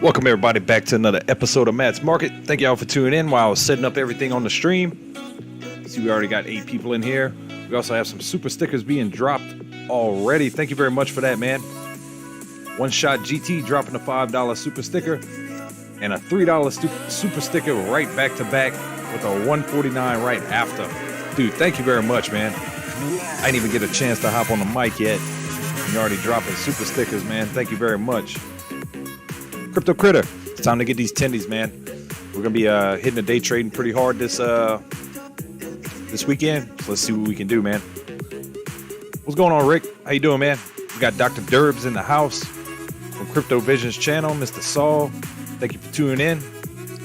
Welcome everybody back to another episode of Matt's Market. Thank y'all for tuning in while I was setting up everything on the stream. See, we already got 8 people in here. We also have some super stickers being dropped already. Thank you very much for that, man. One Shot GT dropping a $5 super sticker and a $3 super sticker right back to back with a $149 right after. Dude, thank you very much, man. I didn't even get a chance to hop on the mic yet. You're already dropping super stickers, man. Thank you very much. Crypto Critter, it's time to get these tendies, man. We're gonna be hitting the day trading pretty hard this weekend. So let's see what we can do, man. What's going on, Rick? How you doing, man? We got Dr. Derbs in the house from Crypto Vision's channel, Mr. Saul. Thank you for tuning in.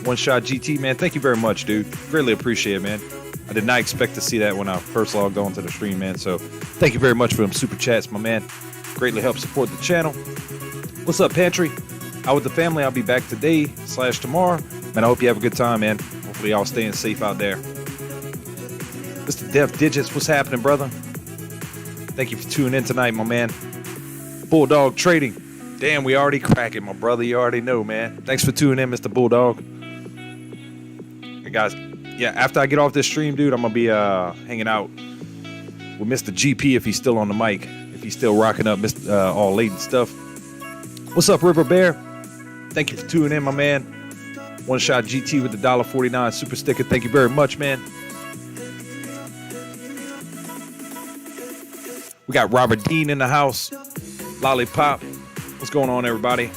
One Shot GT, man. Thank you very much, dude. Greatly appreciate it, man. I did not expect to see that when I first logged on to the stream, man. So thank you very much for them super chats, my man. Greatly help support the channel. What's up, Pantry? Out with the family. I'll be back today/tomorrow. Man, I hope you have a good time, man. Hopefully y'all staying safe out there. Mr. Def Digits, what's happening, brother? Thank you for tuning in tonight, my man. Bulldog Trading. Damn, we already cracking, my brother. You already know, man. Thanks for tuning in, Mr. Bulldog. Hey, guys. Yeah, after I get off this stream, dude, I'm going to be hanging out with Mr. GP if he's still on the mic. If he's still rocking up all late and stuff. What's up, River Bear? Thank you for tuning in, my man. One Shot GT with the $1.49 super sticker. Thank you very much, man. We got Robert Dean in the house. Lollipop. What's going on, everybody?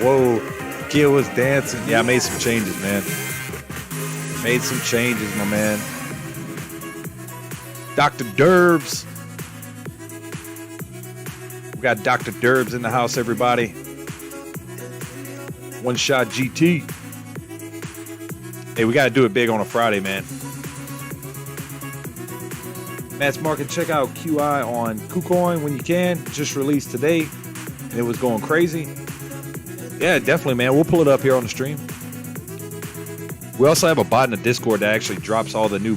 Whoa. Gil was dancing. Yeah, I made some changes, man. Made some changes, my man. Dr. Derbs. We got Dr. Derbs in the house, everybody. One Shot GT. Hey, we got to do it big on a Friday, man. Matt's Market, check out QI on KuCoin when you can. Just released today, and it was going crazy. Yeah, definitely, man. We'll pull it up here on the stream. We also have a bot in the Discord that actually drops all the new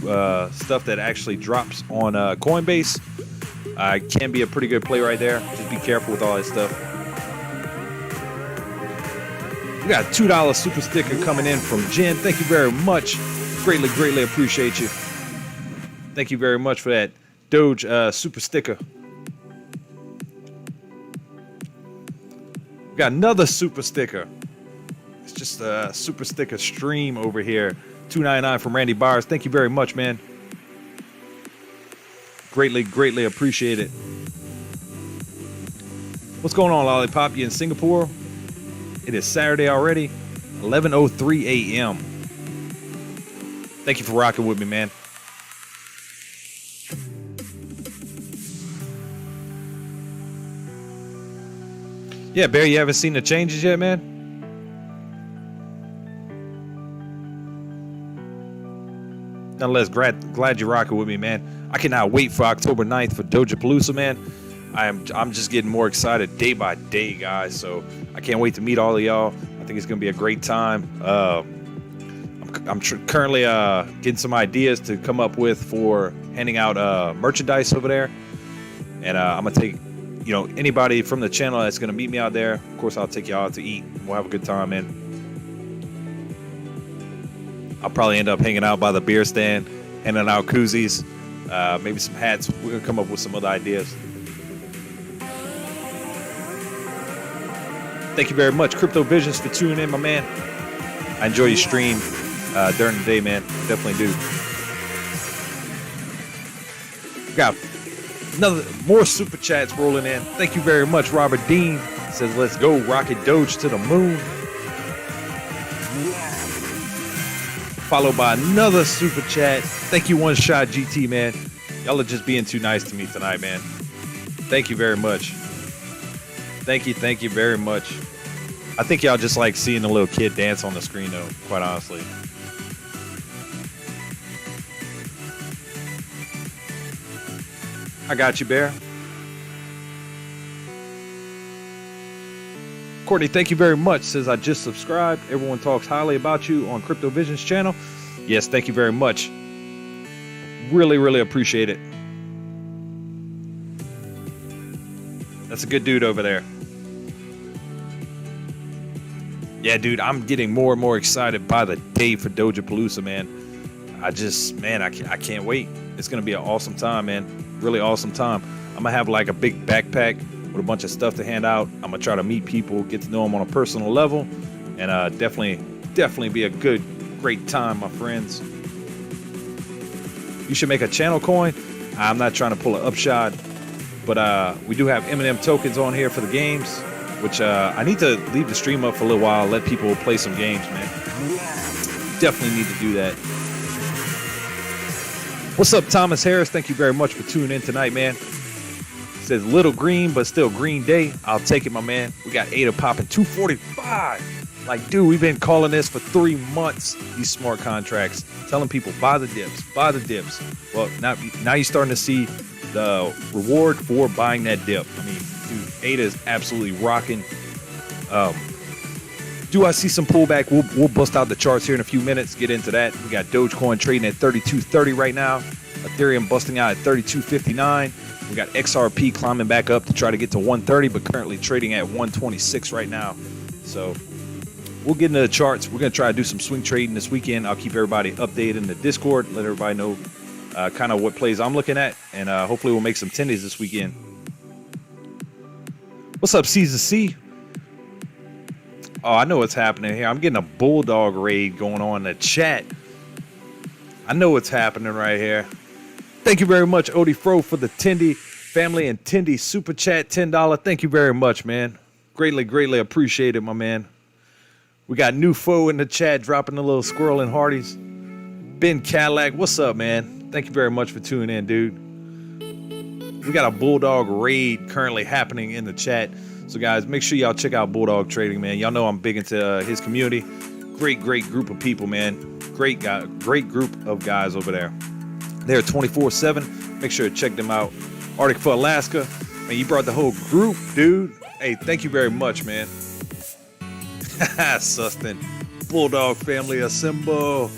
stuff that actually drops on Coinbase. Can be a pretty good play right there. Just be careful with all that stuff. We got a $2 super sticker coming in from Jen. Thank you very much. Greatly appreciate you. Thank you very much for that Doge super sticker. We got another super sticker. It's just a super sticker stream over here. $2.99 from Randy Byers. Thank you very much, man. Greatly appreciate it. What's going on, Lollipop? You in Singapore? It is Saturday already, 11:03 a.m. Thank you for rocking with me, man. Yeah, Barry, you haven't seen the changes yet, man? Nonetheless, glad you're rocking with me, man. I cannot wait for October 9th for Dojapalooza, man. I'm just getting more excited day by day, guys. So I can't wait to meet all of y'all. I think it's gonna be a great time. I'm currently getting some ideas to come up with for handing out merchandise over there, and I'm gonna take anybody from the channel that's gonna meet me out there. Of course, I'll take y'all out to eat. We'll have a good time, man. I'll probably end up hanging out by the beer stand, handing out koozies, maybe some hats. We're gonna come up with some other ideas. Thank you very much, Crypto Visions, for tuning in, my man. I enjoy your stream during the day, man. Definitely do. We got more super chats rolling in. Thank you very much, Robert Dean. He says, let's go, Rocket Doge to the moon. Followed by another super chat. Thank you, One Shot GT, man. Y'all are just being too nice to me tonight, man. Thank you very much. Thank you very much. I think y'all just like seeing a little kid dance on the screen, though, quite honestly. I got you, Bear. Courtney, thank you very much. Says, I just subscribed. Everyone talks highly about you on Crypto Vision's channel. Yes, thank you very much. Really appreciate it. That's a good dude over there. Yeah, dude, I'm getting more and more excited by the day for Dojapalooza, man. I can't wait. It's going to be an awesome time, man. Really awesome time. I'm going to have like a big backpack with a bunch of stuff to hand out. I'm going to try to meet people, get to know them on a personal level, and definitely be a great time, my friends. You should make a channel coin. I'm not trying to pull an upshot, but we do have M&M tokens on here for the games, which I need to leave the stream up for a little while, let people play some games, man. Definitely need to do that. What's up, Thomas Harris? Thank you very much for tuning in tonight, man. Says little green, but still green day. I'll take it, my man. We got Ada popping 245. Like, dude, we've been calling this for 3 months, these smart contracts, telling people buy the dips, buy the dips. Well, now you're starting to see the reward for buying that dip. I mean, dude, Ada is absolutely rocking. Do I see some pullback? We'll bust out the charts here in a few minutes, get into that. We got Dogecoin trading at 32.30 right now. Ethereum busting out at 32.59. We got XRP climbing back up to try to get to 130, but currently trading at 126 right now. So we'll get into the charts. We're going to try to do some swing trading this weekend. I'll keep everybody updated in the Discord, let everybody know kind of what plays I'm looking at, and hopefully we'll make some tendies this weekend. What's up, Caesar C? Oh, I know what's happening here. I'm getting a bulldog raid going on in the chat. I know what's happening right here. Thank you very much, Odie Fro, for the Tendy family and Tendy super chat, $10. Thank you very much, man. Greatly appreciate it, my man. We got New Foe in the chat, dropping a little squirrel and Hardee's. Ben Cadillac, what's up, man? Thank you very much for tuning in, dude. We got a bulldog raid currently happening in the chat. So, guys, make sure y'all check out Bulldog Trading, man. Y'all know I'm big into his community. Great group of people, man. Great group of guys over there. They're 24/7. Make sure to check them out. Arctic for Alaska. Man, you brought the whole group, dude. Hey, thank you very much, man. Sustin. Bulldog family assemble.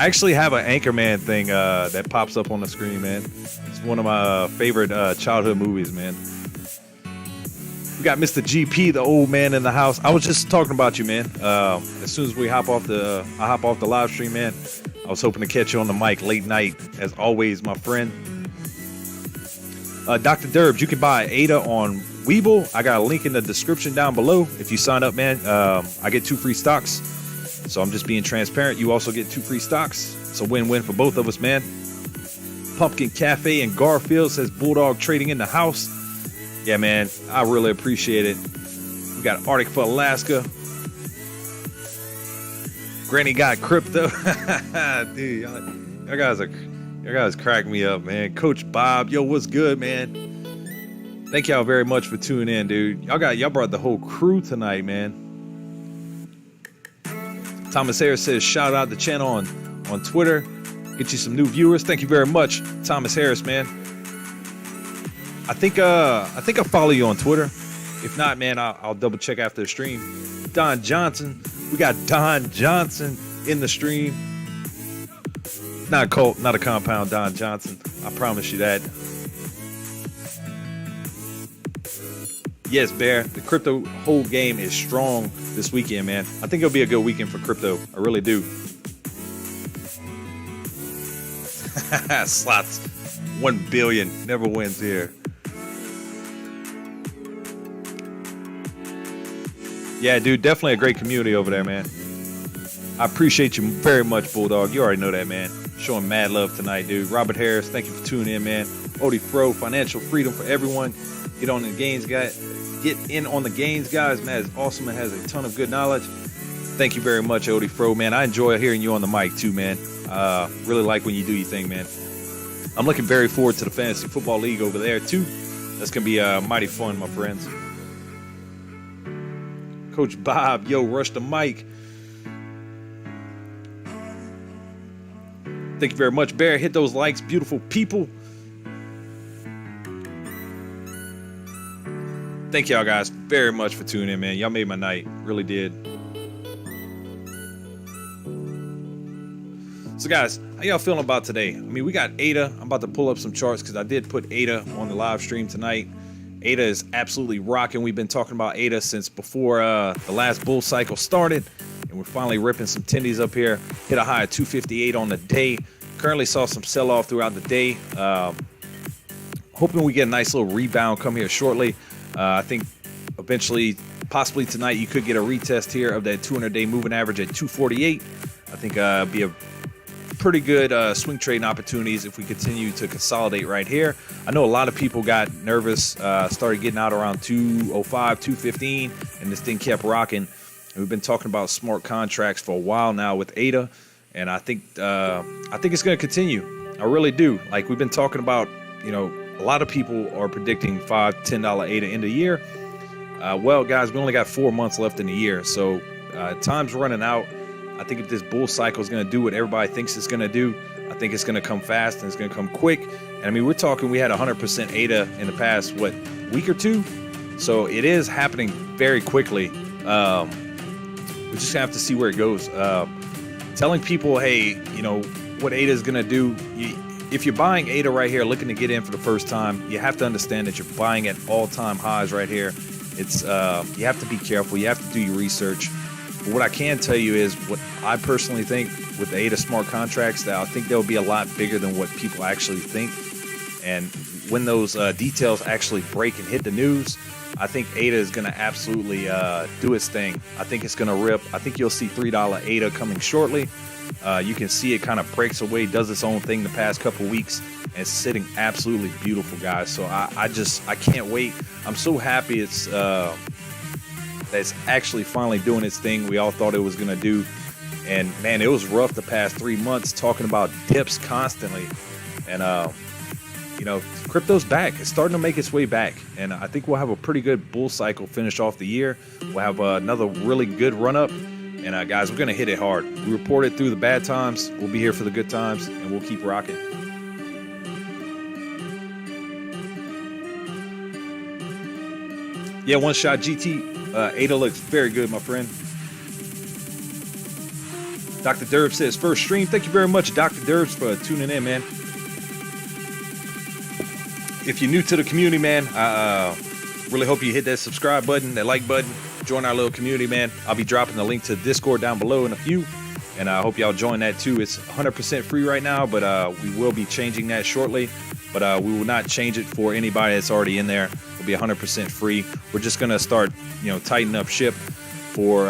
I actually have an Anchorman thing that pops up on the screen, man. It's one of my favorite childhood movies, man. We got Mr. GP, the old man in the house. I was just talking about you, man. As soon as I hop off the live stream, man, I was hoping to catch you on the mic late night, as always, my friend. Dr. Derbs, you can buy Ada on Webull. I got a link in the description down below. If you sign up, man, I get 2 free stocks. So I'm just being transparent. You also get 2 free stocks. It's a win-win for both of us, man. Pumpkin Cafe in Garfield says Bulldog Trading in the house. Yeah, man, I really appreciate it. We got Arctic for Alaska. Granny got crypto. Dude, y'all guys crack me up, man. Coach Bob, yo, what's good, man? Thank y'all very much for tuning in, dude. Y'all brought the whole crew tonight, man. Thomas Harris says, shout out the channel on Twitter. Get you some new viewers. Thank you very much, Thomas Harris, man. I think I'll follow you on Twitter. If not, man, I'll double check after the stream. Don Johnson. We got Don Johnson in the stream. Not a cult, not a compound Don Johnson. I promise you that. Yes, Bear, the crypto whole game is strong this weekend, man. I think it'll be a good weekend for crypto. I really do. Slots 1 billion never wins here. Yeah, dude, definitely a great community over there, man. I appreciate you very much, Bulldog. You already know that, man. Showing mad love tonight, dude. Robert Harris, thank you for tuning in, man. Odie Fro, financial freedom for everyone. Get on the gains, guys. Get in on the gains, guys. Man, it's awesome. It has a ton of good knowledge. Thank you very much, Odie Fro, man. I enjoy hearing you on the mic too, man. Really like when you do your thing, man. I'm looking very forward to the Fantasy Football League over there too. That's gonna be mighty fun, my friends. Coach Bob, yo, rush the mic. Thank you very much, Bear. Hit those likes, beautiful people. Thank y'all guys very much for tuning in, man. Y'all made my night. Really did. So, guys, how y'all feeling about today? I mean, we got Ada. I'm about to pull up some charts because I did put Ada on the live stream tonight. ADA is absolutely rocking. We've been talking about ADA since before the last bull cycle started, and we're finally ripping some tendies up here. Hit a high of 258 on the day. Currently saw some sell-off throughout the day. Hoping we get a nice little rebound come here shortly. I think eventually, possibly tonight, you could get a retest here of that 200-day moving average at 248. I think be a pretty good swing trading opportunities if we continue to consolidate right here. I know a lot of people got nervous, started getting out around 205, 215, and this thing kept rocking. And we've been talking about smart contracts for a while now with ADA, and I think it's going to continue. I really do. Like we've been talking about, you know, a lot of people are predicting $5, $10 ADA end of the year. Well, guys, we only got 4 months left in the year, so time's running out. I think if this bull cycle is going to do what everybody thinks it's going to do, I think it's going to come fast and it's going to come quick. And I mean, we're talking we had 100% ADA in the past, week or two? So it is happening very quickly. We're just going to have to see where it goes. Telling people, hey, you know, what ADA is going to do, if you're buying ADA right here, looking to get in for the first time, you have to understand that you're buying at all-time highs right here. It's you have to be careful. You have to do your research. But what I can tell you is what I personally think with the ADA smart contracts, that I think they'll be a lot bigger than what people actually think. And when those details actually break and hit the news, I think ADA is going to absolutely do its thing. I think it's going to rip. I think you'll see $3 ADA coming shortly. You can see it kind of breaks away, does its own thing the past couple weeks, and it's sitting absolutely beautiful, guys. So I can't wait. I'm so happy it's actually finally doing its thing we all thought it was going to do. And man, it was rough the past 3 months talking about dips constantly. And you know, crypto's back. It's starting to make its way back, and I think we'll have a pretty good bull cycle finish off the year. We'll have another really good run up. And guys, we're going to hit it hard. We reported through the bad times. We'll be here for the good times, and we'll keep rocking. Yeah, one shot GT. ADA looks very good, my friend. Dr. Derb says, first stream. Thank you very much, Dr. Derbs, for tuning in, man. If you're new to the community, man, I really hope you hit that subscribe button, that like button. Join our little community, man. I'll be dropping the link to Discord down below in a few, and I hope y'all join that too. It's 100% free right now, but we will be changing that shortly. But we will not change it for anybody that's already in there. It'll be 100% free. We're just gonna start, you know, tighten up ship for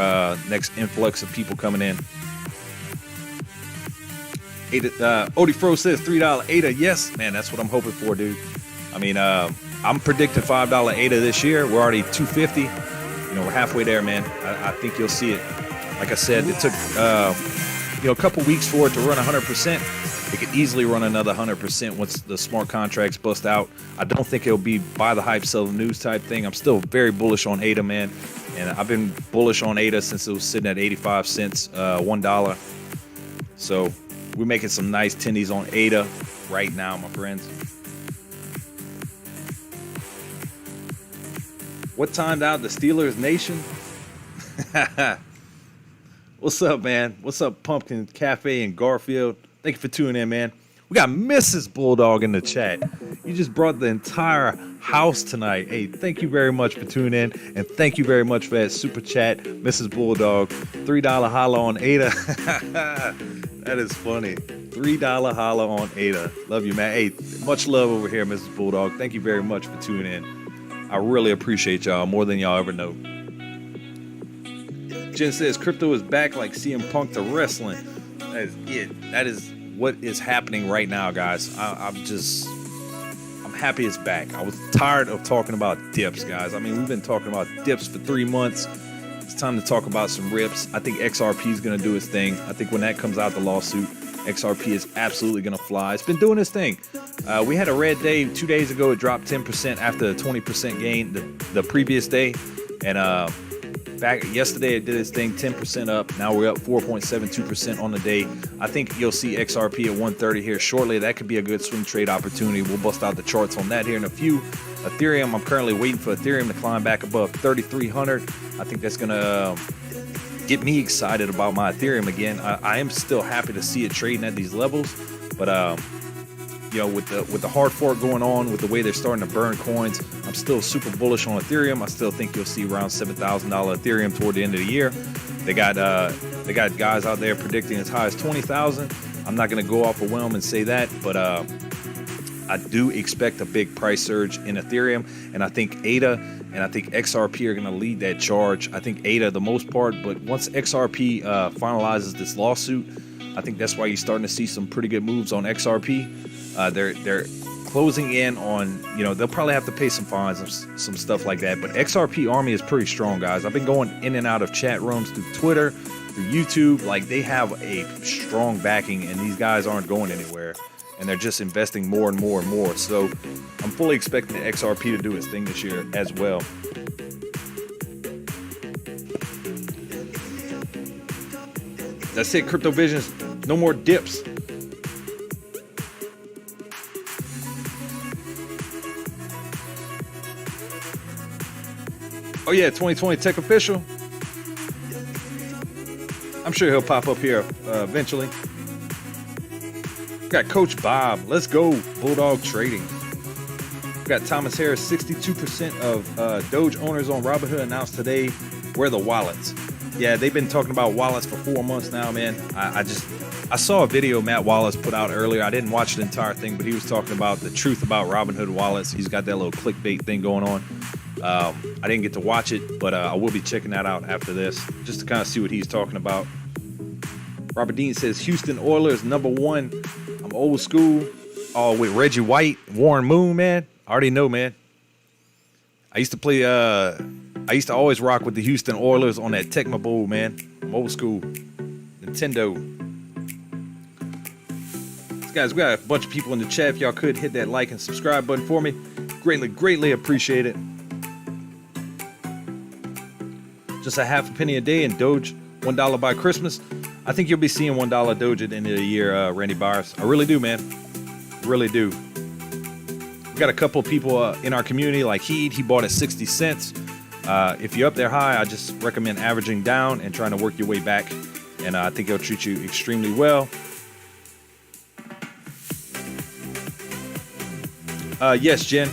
next influx of people coming in. Odie Fro says $3 ADA. Yes, man, that's what I'm hoping for, dude. I mean, I'm predicting $5 ADA this year. We're already 250. You know, we're halfway there, man. I think you'll see it. Like I said, it took you know, a couple weeks for it to run 100%. It could easily run another 100% once the smart contracts bust out. I don't think it'll be buy the hype, sell the news type thing. I'm still very bullish on ADA, man. And I've been bullish on ADA since it was sitting at 85 cents, $1. So we're making some nice tendies on ADA right now, my friends. What timed out the Steelers Nation? What's up, man? What's up, Pumpkin Cafe and Garfield? Thank you for tuning in, man. We got Mrs. Bulldog in the chat. You just brought the entire house tonight. Hey, thank you very much for tuning in, and thank you very much for that super chat, Mrs. Bulldog. $3 holla on ADA. That is funny. $3 holla on ADA. Love you, man. Hey, much love over here, Mrs. Bulldog. Thank you very much for tuning in. I really appreciate y'all more than y'all ever know. Jen says crypto is back like CM Punk to wrestling. That is it. That is what is happening right now, guys. I'm happy it's back. I was tired of talking about dips, guys. I mean, we've been talking about dips for 3 months. It's time to talk about some rips. I think XRP is going to do its thing. I think when that comes out, the lawsuit, XRP is absolutely going to fly. It's been doing its thing. We had a red day 2 days ago. It dropped 10% after a 20% gain the previous day. And back yesterday, it did its thing, 10% up. Now we're up 4.72% on the day. I think you'll see XRP at 130 here shortly. That could be a good swing trade opportunity. We'll bust out the charts on that here in a few. Ethereum, I'm currently waiting for Ethereum to climb back above 3,300. I think that's going to get me excited about my Ethereum again. I am still happy to see it trading at these levels, but with the hard fork going on, with the way they're starting to burn coins, I'm still super bullish on Ethereum. I still think you'll see around $7,000 Ethereum toward the end of the year. They got guys out there predicting as high as 20,000. I'm not going to go off a whim and say that, but I do expect a big price surge in Ethereum, and I think ADA and I think XRP are going to lead that charge. I think ADA the most part, but once XRP finalizes this lawsuit, I think that's why you're starting to see some pretty good moves on XRP. They're closing in on, they'll probably have to pay some fines and some stuff like that. But XRP Army is pretty strong, guys. I've been going in and out of chat rooms through Twitter, through YouTube. Like, they have a strong backing, and these guys aren't going anywhere. And they're just investing more and more and more. So I'm fully expecting the XRP to do its thing this year as well. That's it, Crypto Visions. No more dips. Oh yeah, 2020 Tech Official. I'm sure he'll pop up here eventually. We got Coach Bob. Let's go, Bulldog Trading. We got Thomas Harris. 62% of Doge owners on Robinhood announced today where the wallets. Yeah, they've been talking about wallets for 4 months now, man. I saw a video Matt Wallace put out earlier. I didn't watch the entire thing, but he was talking about the truth about Robinhood wallets. He's got that little clickbait thing going on. I didn't get to watch it, but I will be checking that out after this, just to kind of see what he's talking about. Robert Dean says Houston Oilers #1. I'm old school. Oh, with Reggie White, Warren Moon, man. I already know, man. I used to play. I used to always rock with the Houston Oilers on that Tecmo Bowl, man. I'm old school. Nintendo. Guys, we got a bunch of people in the chat. If y'all could hit that like and subscribe button for me, greatly appreciate it. Just a half a penny a day in Doge, $1 by Christmas. I think you'll be seeing $1 Doge at the end of the year, Randy Byers. I really do, man. Really do. We got a couple of people in our community, like he bought at 60 cents. If you're up there high, I just recommend averaging down and trying to work your way back. And I think it'll treat you extremely well. Yes, Jen,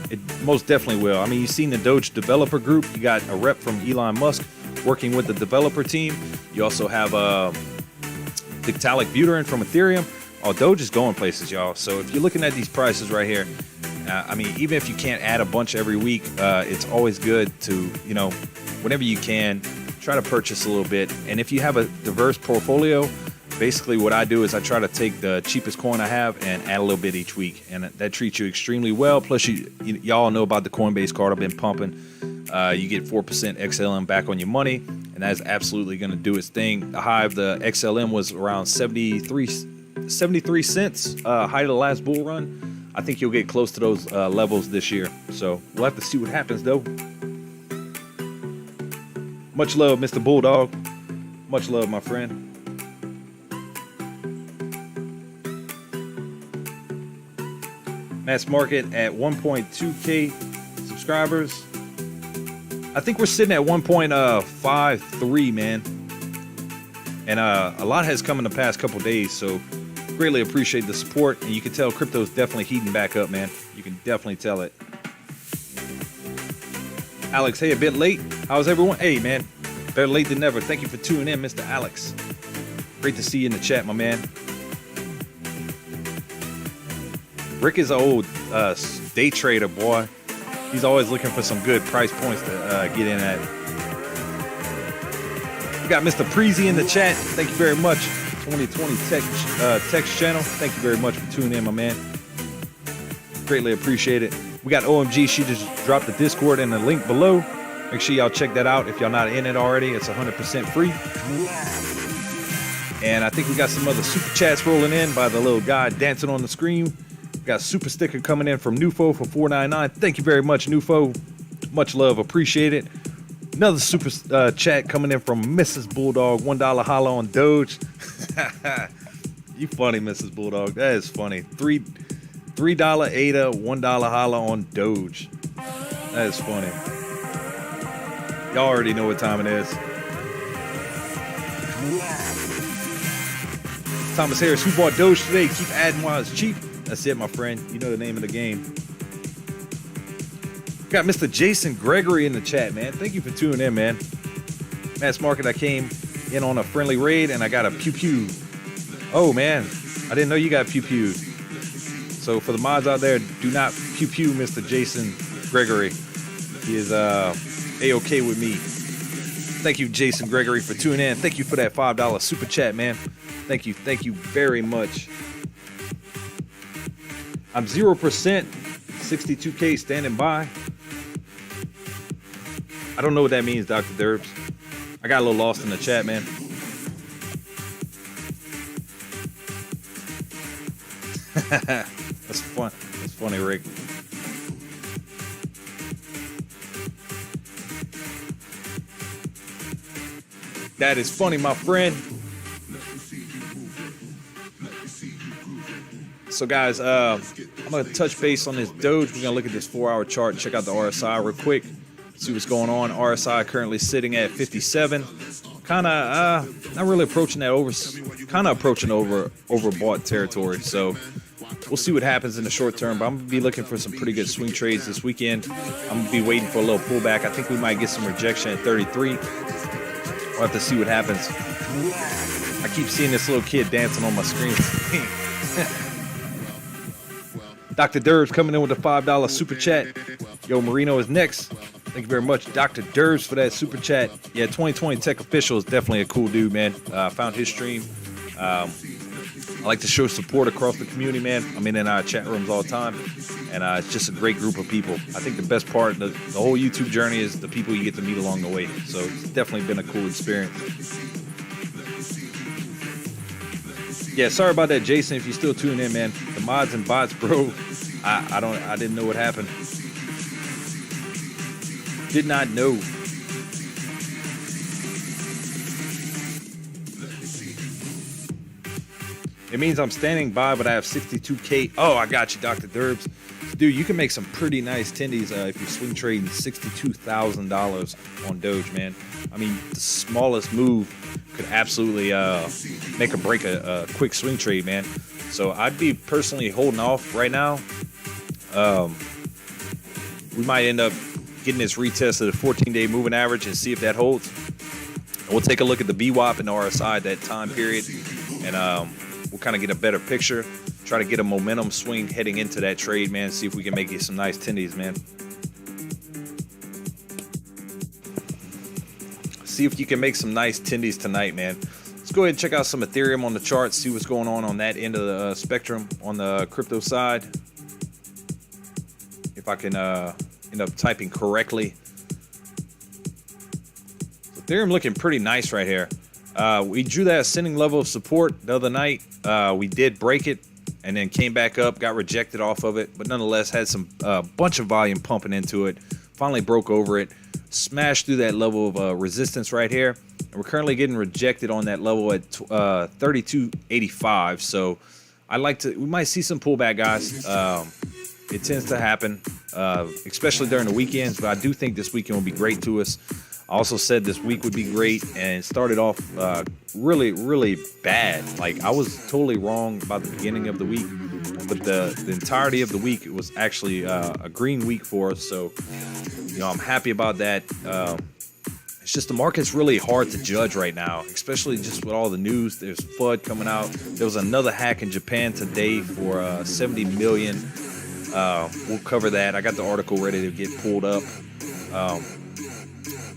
it most definitely will. I mean, you've seen the Doge developer group. You got a rep from Elon Musk working with the developer team. You also have Vitalik Buterin from Ethereum. Oh, Doge is going places, y'all. So if you're looking at these prices right here, I mean, even if you can't add a bunch every week, it's always good to, whenever you can, try to purchase a little bit. And if you have a diverse portfolio, basically what I do is I try to take the cheapest coin I have and add a little bit each week. And that treats you extremely well. Plus, y'all know about the Coinbase card I've been pumping. You get 4% XLM back on your money, and that is absolutely going to do its thing. The high of the XLM was around 73 cents, height of the last bull run. I think you'll get close to those levels this year. So we'll have to see what happens, though. Much love, Mr. Bulldog. Much love, my friend. Mass market at 1.2K subscribers. I think we're sitting at 1.53, man. And a lot has come in the past couple days, so greatly appreciate the support. And you can tell crypto's definitely heating back up, man. You can definitely tell it. Alex, hey, a bit late. How's everyone? Hey, man, better late than never. Thank you for tuning in, Mr. Alex. Great to see you in the chat, my man. Rick is an old day trader, boy. He's always looking for some good price points to get in at. We got Mr. Preezy in the chat. Thank you very much. 2020 text channel. Thank you very much for tuning in, my man. Greatly appreciate it. We got OMG. She just dropped the Discord in the link below. Make sure y'all check that out if y'all not in it already. It's 100% free. And I think we got some other super chats rolling in by the little guy dancing on the screen. We got a super sticker coming in from Nufo for $4.99. Thank you very much, Nufo. Much love. Appreciate it. Another super chat coming in from Mrs. Bulldog. $1 holla on Doge. You funny, Mrs. Bulldog. That is funny. $3 ADA, $1 holla on Doge. That is funny. Y'all already know what time it is. Thomas Harris, who bought Doge today? Keep adding while it's cheap. That's it, my friend. You know the name of the game. Got Mr. Jason Gregory in the chat, man. Thank you for tuning in, man. Mass Market, I came in on a friendly raid and I got a pew-pew. Oh, man. I didn't know you got pew-pewed. So for the mods out there, do not pew-pew Mr. Jason Gregory. He is A-okay with me. Thank you, Jason Gregory, for tuning in. Thank you for that $5 super chat, man. Thank you very much. I'm 0%, 62K standing by. I don't know what that means, Dr. Derbs. I got a little lost in the chat, man. That's fun. That's funny, Rick. That is funny, my friend. So, guys, I'm going to touch base on this Doge. We're going to look at this 4-hour chart, check out the RSI real quick, see what's going on. RSI currently sitting at 57. Kind of not really approaching that overbought territory. So we'll see what happens in the short term. But I'm going to be looking for some pretty good swing trades this weekend. I'm going to be waiting for a little pullback. I think we might get some rejection at 33. We'll have to see what happens. I keep seeing this little kid dancing on my screen. Dr. Derbs coming in with a $5 super chat. Yo, Marino is next. Thank you very much, Dr. Derbs, for that super chat. Yeah, 2020 Tech Official is definitely a cool dude, man. Found his stream. I like to show support across the community, man. I'm in our chat rooms all the time, and it's just a great group of people. I think the best part, the whole YouTube journey is the people you get to meet along the way. So it's definitely been a cool experience. Yeah, sorry about that, Jason. If you're still tuning in, man, the mods and bots, bro. I didn't know what happened. Did not know. It means I'm standing by, but I have 62K. Oh, I got you, Dr. Derbs. Dude, you can make some pretty nice tendies if you swing trading $62,000 on Doge, man. I mean, the smallest move could absolutely make or break a quick swing trade, man. So I'd be personally holding off right now. We might end up getting this retest of the 14-day moving average and see if that holds. We'll take a look at the VWAP and the RSI that time period, and we'll kind of get a better picture. Try to get a momentum swing heading into that trade, man. See if we can make you some nice tendies, man. See if you can make some nice tendies tonight, man. Let's go ahead and check out some Ethereum on the chart, see what's going on that end of the spectrum on the crypto side. If I can end up typing correctly. Ethereum looking pretty nice right here. We drew that ascending level of support the other night. We did break it and then came back up, got rejected off of it, but nonetheless had some bunch of volume pumping into it. Finally broke over it, smashed through that level of resistance right here. And we're currently getting rejected on that level at 32.85. So we might see some pullback, guys. It tends to happen, especially during the weekends, but I do think this weekend will be great to us. I also said this week would be great and started off really, really bad. Like, I was totally wrong about the beginning of the week, but the entirety of the week, it was actually a green week for us. So, I'm happy about that. It's just the market's really hard to judge right now, especially just with all the news. There's FUD coming out. There was another hack in Japan today for 70 million. We'll cover that. I got the article ready to get pulled up.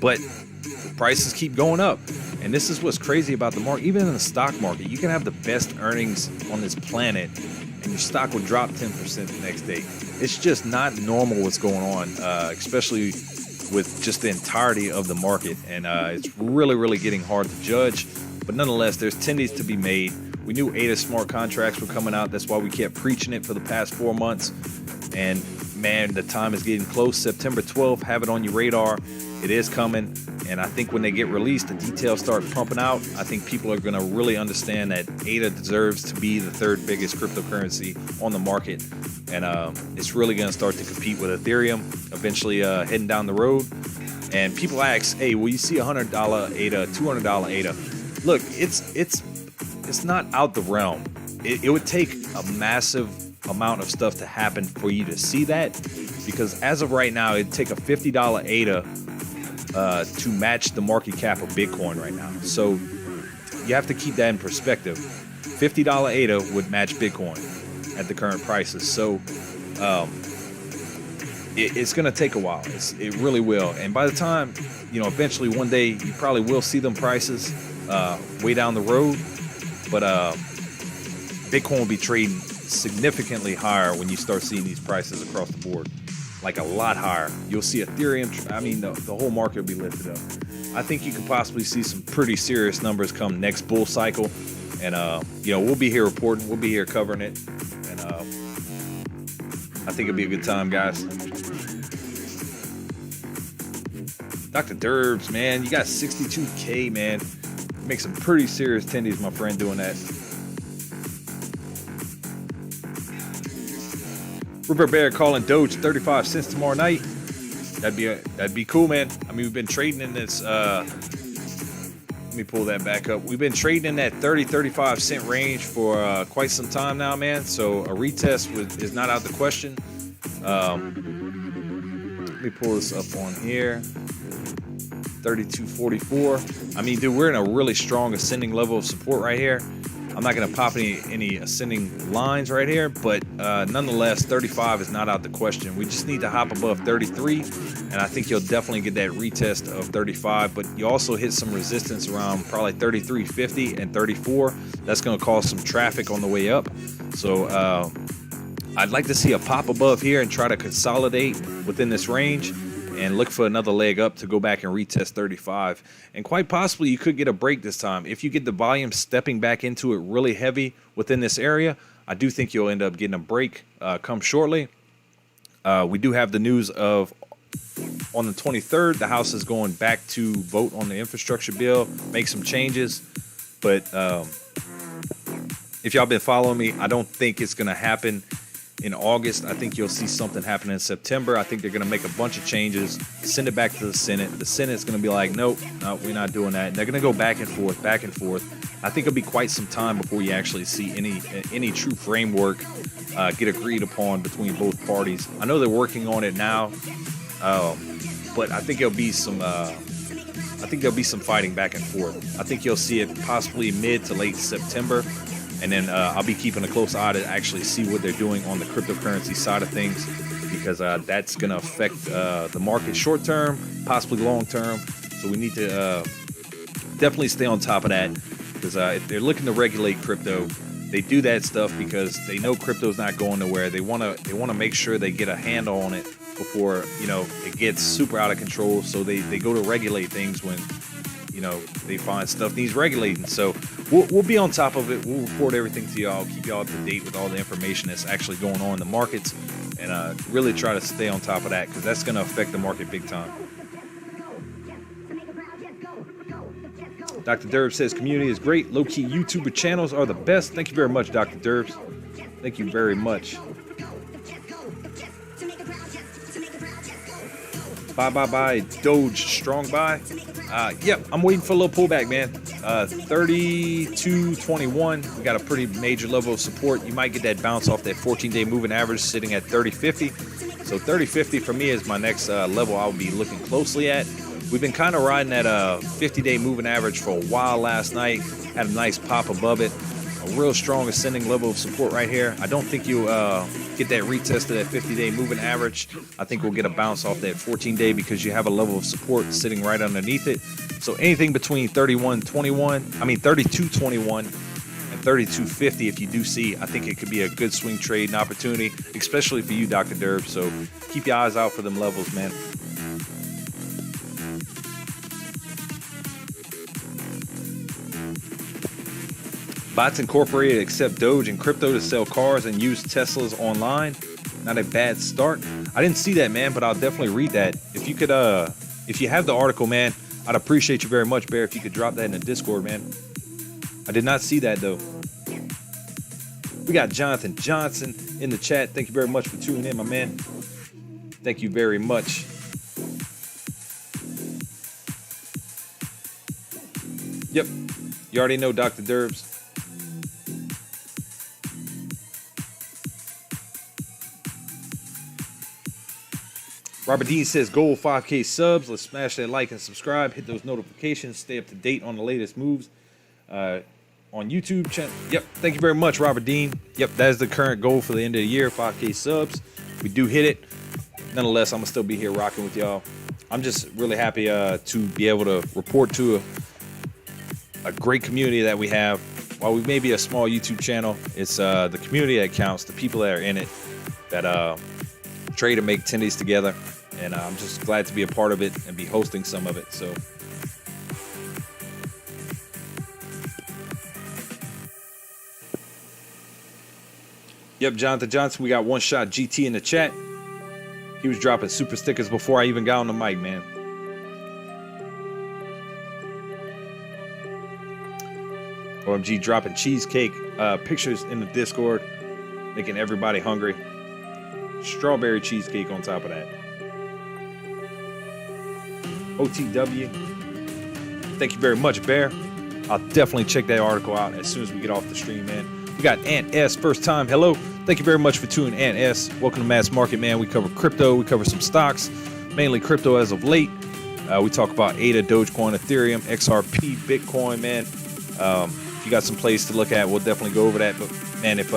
But prices keep going up. And this is what's crazy about the market. Even in the stock market, you can have the best earnings on this planet and your stock will drop 10% the next day. It's just not normal what's going on, especially with just the entirety of the market. And it's really, really getting hard to judge. But nonetheless, there's tendies to be made. We knew ADA smart contracts were coming out. That's why we kept preaching it for the past 4 months. And man, the time is getting close. September 12th, have it on your radar. It is coming. And I think when they get released, the details start pumping out. I think people are going to really understand that ADA deserves to be the third biggest cryptocurrency on the market. And it's really going to start to compete with Ethereum, eventually heading down the road. And people ask, hey, will you see $100 ADA, $200 ADA? Look, it's not out the realm. It would take a massive amount of stuff to happen for you to see that, because as of right now, it'd take a $50 ADA to match the market cap of Bitcoin right now. So you have to keep that in perspective. $50 ADA would match Bitcoin at the current prices. So it's going to take a while. It really will. And by the time, eventually one day you probably will see them prices way down the road. But Bitcoin will be trading significantly higher when you start seeing these prices across the board, like a lot higher. You'll see Ethereum. The whole market will be lifted up. I think you could possibly see some pretty serious numbers come next bull cycle. And, we'll be here reporting. We'll be here covering it. And I think it'll be a good time, guys. Dr. Derbs, man, you got 62K, man. Make some pretty serious tendies, my friend, doing that. Rupert Bear calling Doge 35 cents tomorrow night. That'd be cool, man. We've been trading in this. Let me pull that back up. We've been trading in that 30-35 cent range for quite some time now, man. So a retest is not out the question. Let me pull this up on here. 32.44. Dude, we're in a really strong ascending level of support right here. I'm not going to pop any ascending lines right here, but nonetheless, 35 is not out the question. We just need to hop above 33, and I think you'll definitely get that retest of 35, but you also hit some resistance around probably 33.50 and 34. That's going to cause some traffic on the way up. So I'd like to see a pop above here and try to consolidate within this range and look for another leg up to go back and retest 35. And quite possibly you could get a break this time. If you get the volume stepping back into it really heavy within this area, I do think you'll end up getting a break come shortly. We do have the news of on the 23rd, the House is going back to vote on the infrastructure bill, make some changes. But if y'all been following me, I don't think it's going to happen in August. I think you'll see something happen in September. I think they're going to make a bunch of changes, send it back to the Senate. The Senate's going to be like, nope, no, we're not doing that. And they're going to go back and forth, back and forth. I think it'll be quite some time before you actually see any true framework get agreed upon between both parties. I know they're working on it now, but I think there'll be some fighting back and forth. I think you'll see it possibly mid to late September. And then I'll be keeping a close eye to actually see what they're doing on the cryptocurrency side of things, because that's going to affect the market short term, possibly long term. So we need to definitely stay on top of that, because if they're looking to regulate crypto, they do that stuff because they know crypto's not going nowhere. They want to make sure they get a handle on it before it gets super out of control. So they go to regulate things when they find stuff needs regulating. So we'll be on top of it. We'll report everything to y'all, keep y'all up to date with all the information that's actually going on in the markets, and really try to stay on top of that, because that's going to affect the market big time. Dr. Derbs says community is great. Low-key YouTuber channels are the best. Thank you very much, Dr. Derbs. Thank you very much. Bye, Doge, strong buy. Yep, I'm waiting for a little pullback, man. 32.21. We got a pretty major level of support. You might get that bounce off that 14-day moving average sitting at 30.50. So 30.50 for me is my next level I'll be looking closely at. We've been kind of riding that 50-day moving average for a while last night. Had a nice pop above it. A real strong ascending level of support right here. I don't think you'll get that retest of that 50-day moving average. I think we'll get a bounce off that 14-day because you have a level of support sitting right underneath it. So anything between 32.21 and 32.50, if you do see, I think it could be a good swing trade and opportunity, especially for you, Dr. Derb. So keep your eyes out for them levels, man. Bots Incorporated accept Doge and crypto to sell cars and use Teslas online. Not a bad start. I didn't see that, man, but I'll definitely read that. If you could, if you have the article, man, I'd appreciate you very much, Bear, if you could drop that in the Discord, man. I did not see that, though. We got Jonathan Johnson in the chat. Thank you very much for tuning in, my man. Thank you very much. Yep. You already know Dr. Derbs. Robert Dean says, goal 5K subs. Let's smash that like and subscribe. Hit those notifications. Stay up to date on the latest moves on YouTube channel. Yep. Thank you very much, Robert Dean. Yep. That is the current goal for the end of the year, 5K subs. We do hit it. Nonetheless, I'm going to still be here rocking with y'all. I'm just really happy to be able to report to a great community that we have. While we may be a small YouTube channel, it's the community that counts, the people that are in it, that trade and make tendies together. And I'm just glad to be a part of it and be hosting some of it. So yep, Jonathan Johnson, we got One Shot GT in the chat. He was dropping super stickers before I even got on the mic, man. OMG dropping cheesecake pictures in the Discord, making everybody hungry. Strawberry cheesecake on top of that. OTW. Thank you very much, Bear. I'll definitely check that article out as soon as we get off the stream, man. We got Ant S, first time. Hello. Thank you very much for tuning in, Ant S. Welcome to Mass Market, man. We cover crypto. We cover some stocks, mainly crypto as of late. We talk about ADA, Dogecoin, Ethereum, XRP, Bitcoin, man. If you got some plays to look at, we'll definitely go over that. But, man, if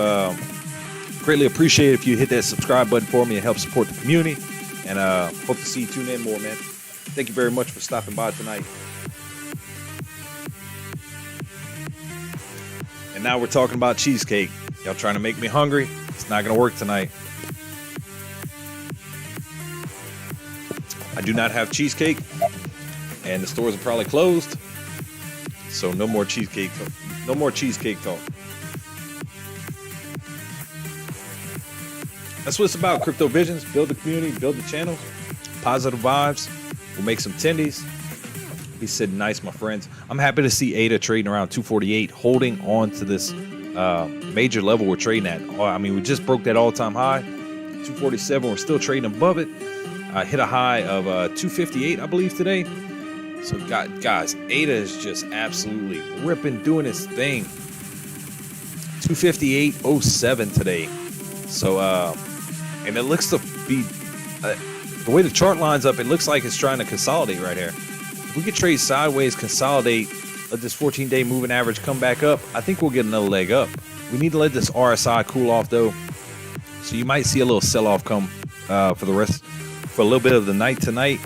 greatly appreciate it if you hit that subscribe button for me and help support the community. And hope to see you tune in more, man. Thank you very much for stopping by tonight. And now we're talking about cheesecake. Y'all trying to make me hungry? It's not going to work tonight. I do not have cheesecake, and the stores are probably closed. So no more cheesecake. No more cheesecake talk. That's what it's about. Crypto Visions. Build the community. Build the channel. Positive vibes. We'll make some tendies. He said, nice, my friends. I'm happy to see ADA trading around 248, holding on to this major level we're trading at. I mean, we just broke that all-time high, 247. We're still trading above it. Hit a high of 258, I believe, today. So, guys, ADA is just absolutely ripping, doing its thing. 258.07 today. So, and it looks to be... the way the chart lines up, it looks like it's trying to consolidate right here. If we could trade sideways, consolidate, let this 14-day moving average come back up, I think we'll get another leg up. We need to let this RSI cool off, though. So you might see a little sell-off come for a little bit of the night tonight.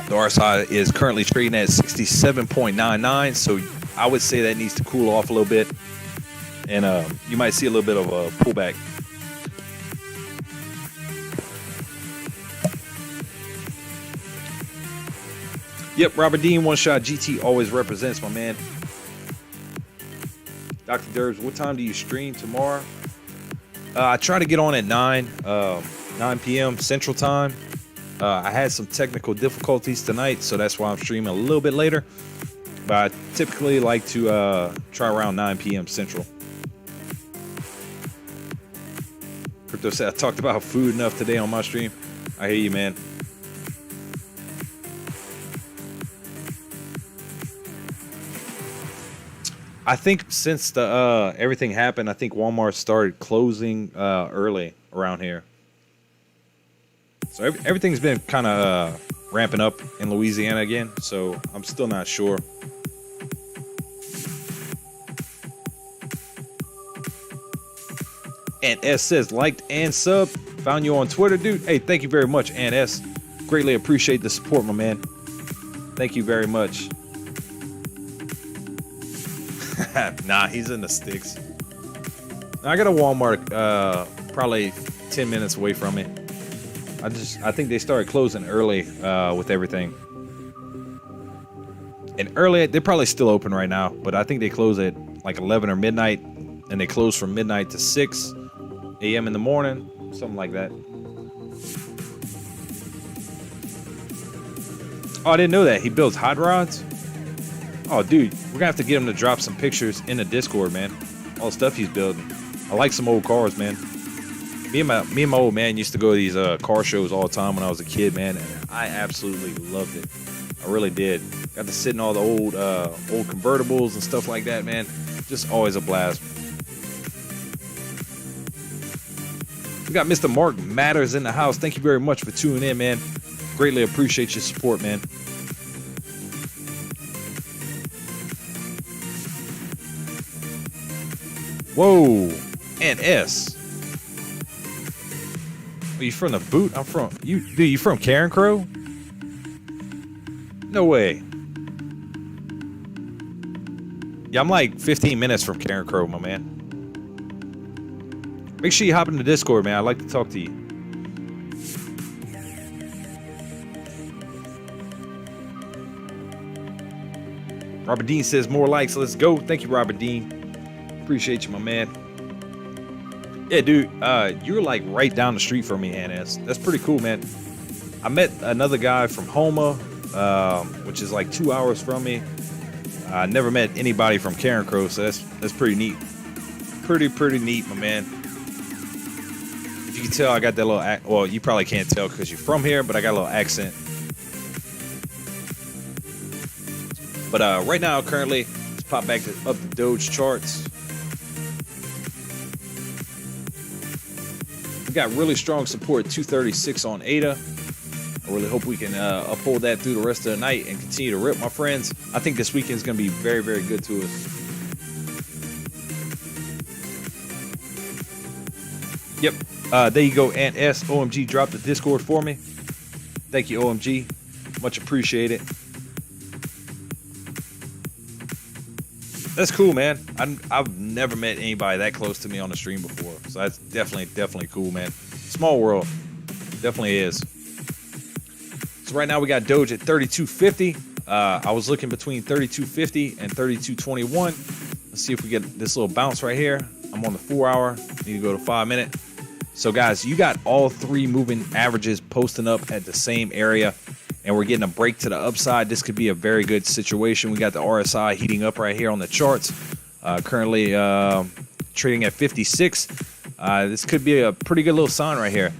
The RSI is currently trading at 67.99, so I would say that needs to cool off a little bit. And you might see a little bit of a pullback. Yep, Robert Dean, One Shot GT always represents, my man. Dr. Derbs, what time do you stream tomorrow? I try to get on at 9 p.m. Central Time. I had some technical difficulties tonight, so that's why I'm streaming a little bit later. But I typically like to try around 9 p.m. Central. Crypto said I talked about food enough today on my stream. I hear you, man. I think since the everything happened, I think Walmart started closing early around here. So everything's been kind of ramping up in Louisiana again. So I'm still not sure. And S says liked and sub. Found you on Twitter, dude. Hey, thank you very much, and S. Greatly appreciate the support, my man. Thank you very much. Nah, he's in the sticks. I got a Walmart probably 10 minutes away from me. I think they started closing early with everything. And early, they're probably still open right now, but I think they close at like 11 or midnight, and they close from midnight to 6 a.m. in the morning, something like that. Oh, I didn't know that. He builds hot rods? Oh, dude, we're going to have to get him to drop some pictures in the Discord, man. All the stuff he's building. I like some old cars, man. Me and my old man used to go to these car shows all the time when I was a kid, man, and I absolutely loved it. I really did. Got to sit in all the old convertibles and stuff like that, man. Just always a blast. We got Mr. Mark Matters in the house. Thank you very much for tuning in, man. Greatly appreciate your support, man. Whoa, and S. Are you from the boot? I'm from you from Karen Crow? No way. Yeah, I'm like 15 minutes from Karen Crow, my man. Make sure you hop in the Discord, man. I'd like to talk to you. Robert Dean says more likes. Let's go. Thank you, Robert Dean. Appreciate you, my man. Yeah, dude, you're like right down the street from me, Hannes. That's pretty cool, man. I met another guy from Homa, which is like 2 hours from me. I never met anybody from Karen Crow, so that's pretty neat. Pretty neat, my man. If you can tell, I got that little well, you probably can't tell because you're from here, but I got a little accent. But right now, currently, let's pop back up the Doge charts. We got really strong support, 236 on ADA. I really hope we can uphold that through the rest of the night and continue to rip, my friends. I think this weekend is going to be very, very good to us. Yep. There you go, Ant S. OMG dropped the Discord for me. Thank you, OMG. Much appreciated. That's cool, man. I've never met anybody that close to me on the stream before. So that's definitely cool, man. Small world. Definitely is. So right now we got Doge at 32.50. I was looking between 32.50 and 32.21. Let's see if we get this little bounce right here. I'm on the 4 hour. Need to go to 5 minute. So guys, you got all three moving averages posting up at the same area, and we're getting a break to the upside. This could be a very good situation. We got the RSI heating up right here on the charts. Currently trading at 56. This could be a pretty good little sign right here.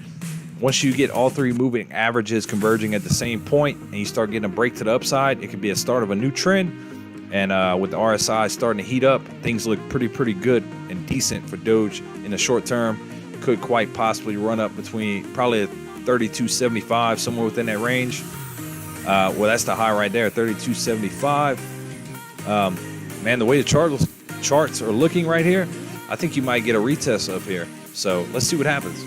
Once you get all three moving averages converging at the same point and you start getting a break to the upside, it could be a start of a new trend. And with the RSI starting to heat up, things look pretty good and decent for Doge in the short term. Could quite possibly run up between probably 32.75, somewhere within that range. Well, that's the high right there, 32.75. Man, the way the charts are looking right here, I think you might get a retest up here. So let's see what happens.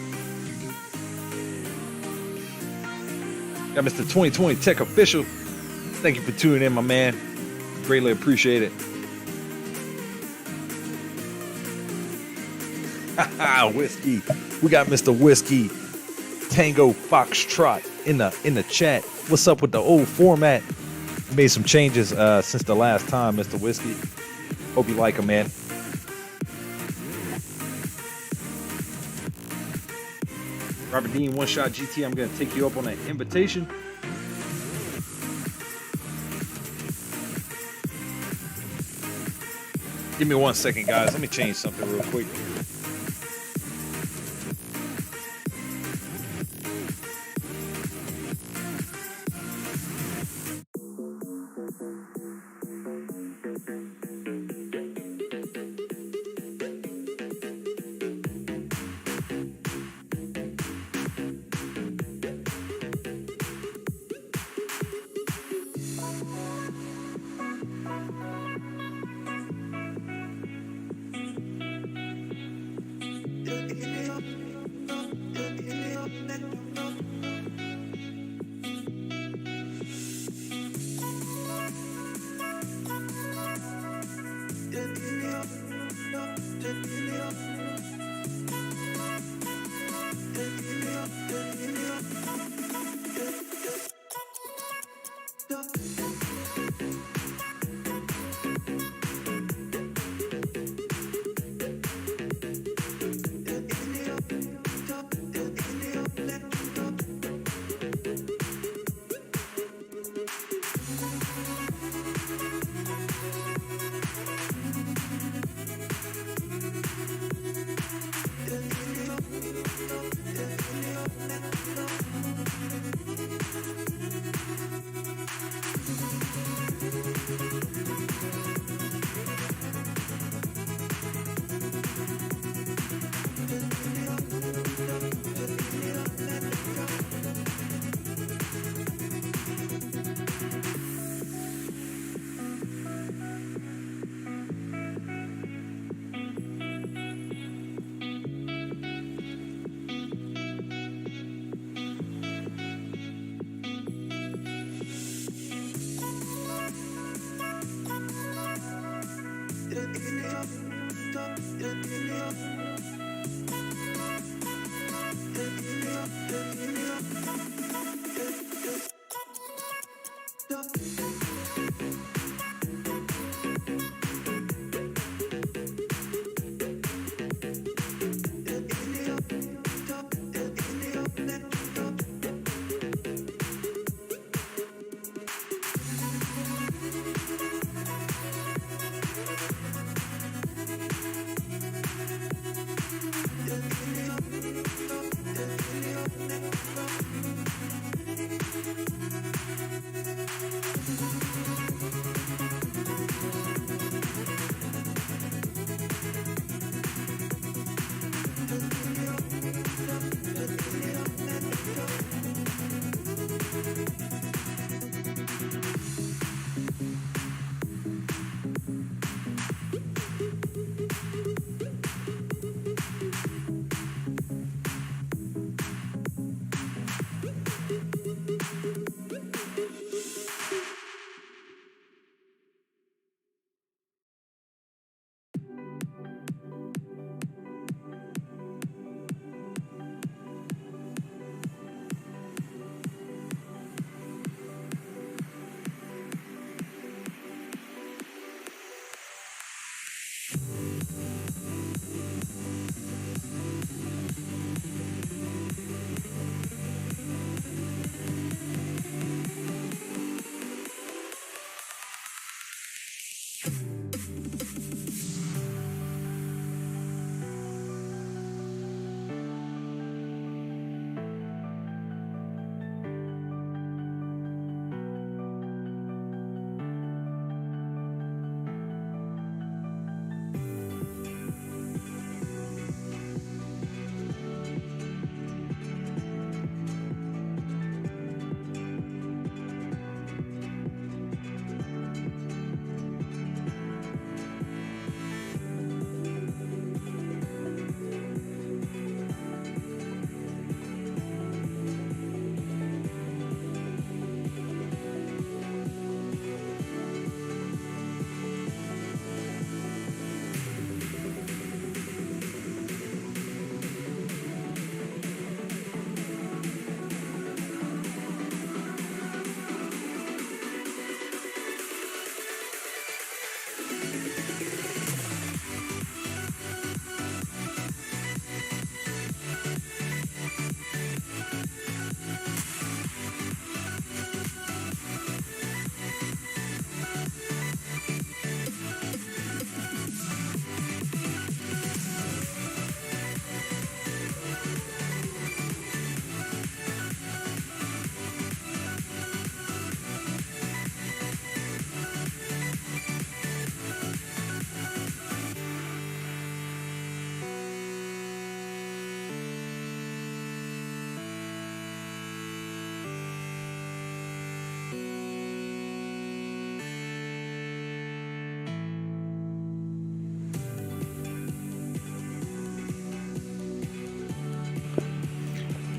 Got Mr. 2020 Tech Official. Thank you for tuning in, my man. Greatly appreciate it. Whiskey. We got Mr. Whiskey Tango Foxtrot in the chat. What's up with the old format? Made some changes since the last time, Mr. Whiskey. Hope you like them, man. Robert Dean, One Shot GT. I'm going to take you up on that invitation. Give me 1 second, guys. Let me change something real quick.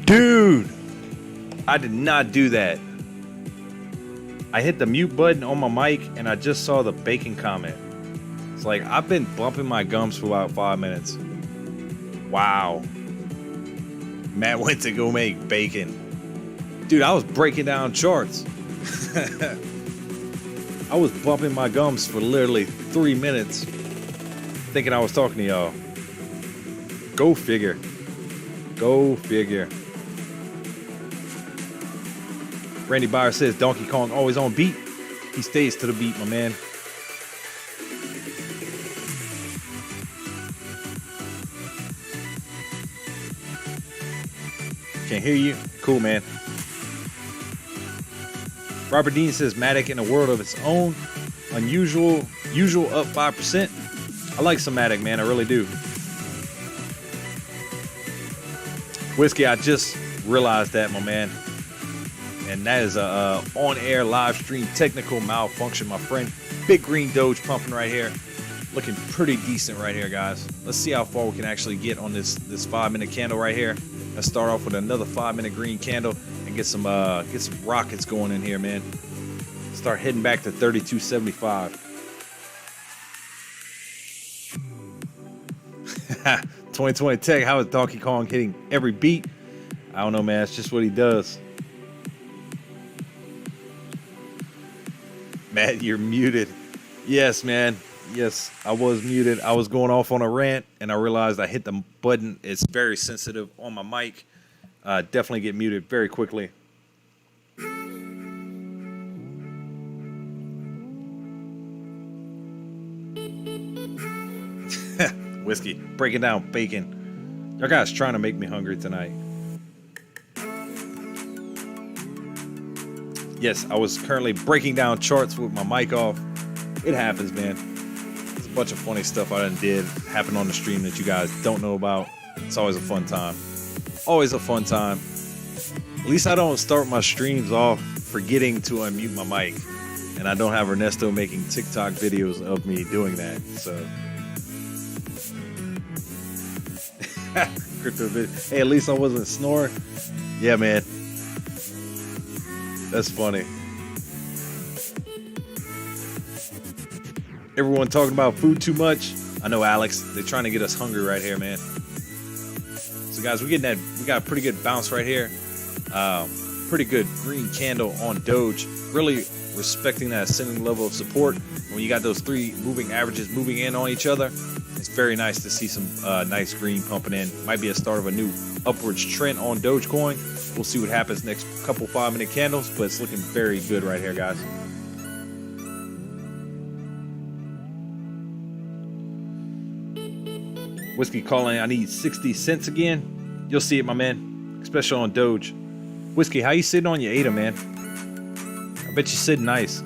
Dude, I did not do that. I hit the mute button on my mic and I just saw the bacon comment. It's like, I've been bumping my gums for about 5 minutes. Wow. Matt went to go make bacon. Dude, I was breaking down charts. I was bumping my gums for literally 3 minutes, thinking I was talking to y'all. Go figure. Go figure. Randy Byer says Donkey Kong always on beat. He stays to the beat, my man. Can't hear you? Cool, man. Robert Dean says Matic in a world of its own. Usual up 5%. I like some Matic, man. I really do. Whiskey, I just realized that, my man. And that is a on-air live stream technical malfunction, my friend. Big green Doge pumping right here. Looking pretty decent right here, guys. Let's see how far we can actually get on this 5-minute candle right here. Let's start off with another 5-minute green candle and get some rockets going in here, man. Start heading back to 32.75. 2020 Tech, how is Donkey Kong hitting every beat? I don't know, man. It's just what he does. Matt, you're muted. Yes, man. Yes, I was muted. I was going off on a rant, and I realized I hit the button. It's very sensitive on my mic. Definitely get muted very quickly. Whiskey, breaking down bacon. Your guys trying to make me hungry tonight. Yes, I was currently breaking down charts with my mic off. It happens, man. There's a bunch of funny stuff I done did happen on the stream that you guys don't know about. It's always a fun time. Always a fun time. At least I don't start my streams off forgetting to unmute my mic. And I don't have Ernesto making TikTok videos of me doing that. So. Crypto video. Hey, at least I wasn't snoring. Yeah, man. That's funny. Everyone talking about food too much. I know, Alex. They're trying to get us hungry right here, man. So, guys, we got a pretty good bounce right here. Pretty good green candle on Doge. Really respecting that ascending level of support. When you got those three moving averages moving in on each other, it's very nice to see some nice green pumping in. Might be a start of a new upwards trend on Dogecoin. We'll see what happens next couple 5-minute candles, but it's looking very good right here, guys. Whiskey calling, I need 60 cents again. You'll see it, my man, especially on Doge. Whiskey, how you sitting on your ADA, man? I bet you sitting nice.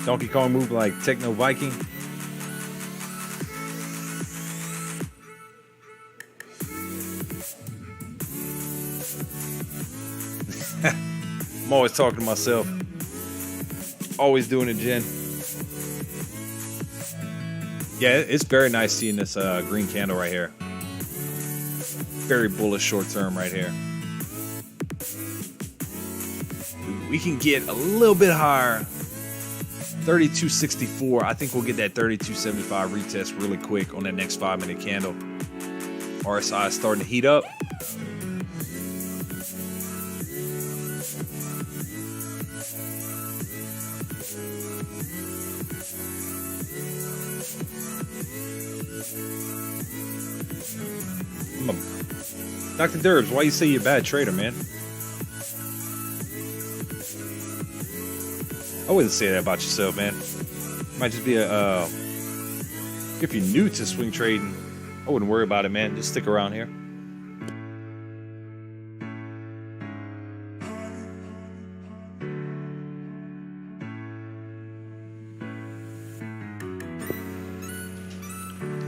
Donkey Kong move like Techno Viking. I'm always talking to myself. Always doing it, Jen. Yeah, it's very nice seeing this green candle right here. Very bullish short term right here. We can get a little bit higher. 32.64. I think we'll get that 32.75 retest really quick on that next 5-minute candle. RSI is starting to heat up. Dr. Derbs, why you say you're a bad trader, man? I wouldn't say that about yourself, man. Might just be a if you're new to swing trading, I wouldn't worry about it, man. Just stick around here.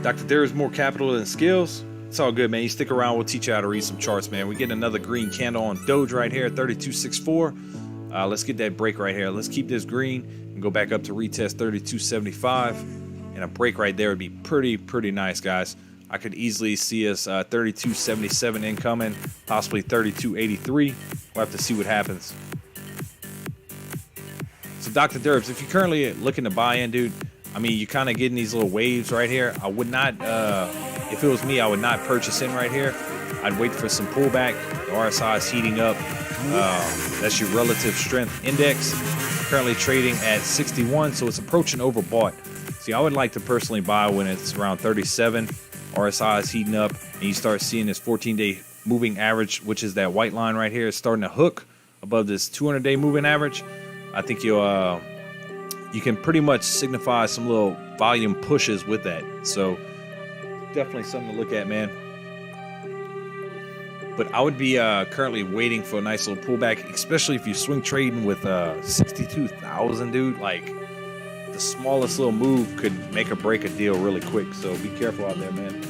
Dr. Derbs, more capital than skills. It's all good, man. You stick around, we'll teach you how to read some charts, man. We get another green candle on Doge right here, 32.64. Let's get that break right here. Let's keep this green and go back up to retest 32.75. And a break right there would be pretty nice, guys. I could easily see us 32.77 incoming, possibly 32.83. We'll have to see what happens. So, Dr. Derbs, if you're currently looking to buy in, dude, I mean, you're kind of getting these little waves right here. I would not, if it was me, I would not purchase in right here. I'd wait for some pullback. The RSI is heating up. That's your relative strength index. Currently trading at 61, so it's approaching overbought. See, I would like to personally buy when it's around 37. RSI is heating up, and you start seeing this 14-day moving average, which is that white line right here, is starting to hook above this 200-day moving average. I think you can pretty much signify some little volume pushes with that. So definitely something to look at, man. But I would be currently waiting for a nice little pullback, especially if you swing trading with 62,000, dude. Like, the smallest little move could make or break a deal really quick. So be careful out there, man.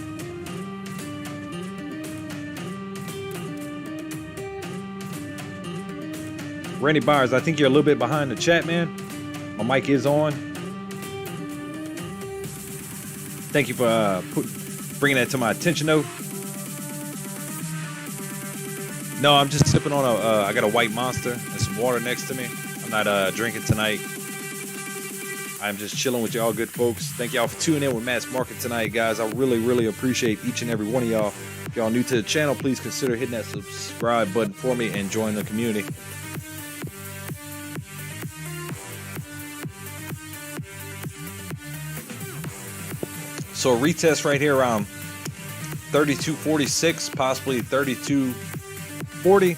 Randy Byers, I think you're a little bit behind the chat, man. My mic is on. Thank you for bringing that to my attention, though. No, I'm just sipping on I got a white Monster and some water next to me. I'm not drinking tonight. I'm just chilling with y'all good folks. Thank y'all for tuning in with Matt's Market tonight, guys. I really appreciate each and every one of y'all. If y'all new to the channel, please consider hitting that subscribe button for me and join the community. So a retest right here around 32.46, possibly 32.40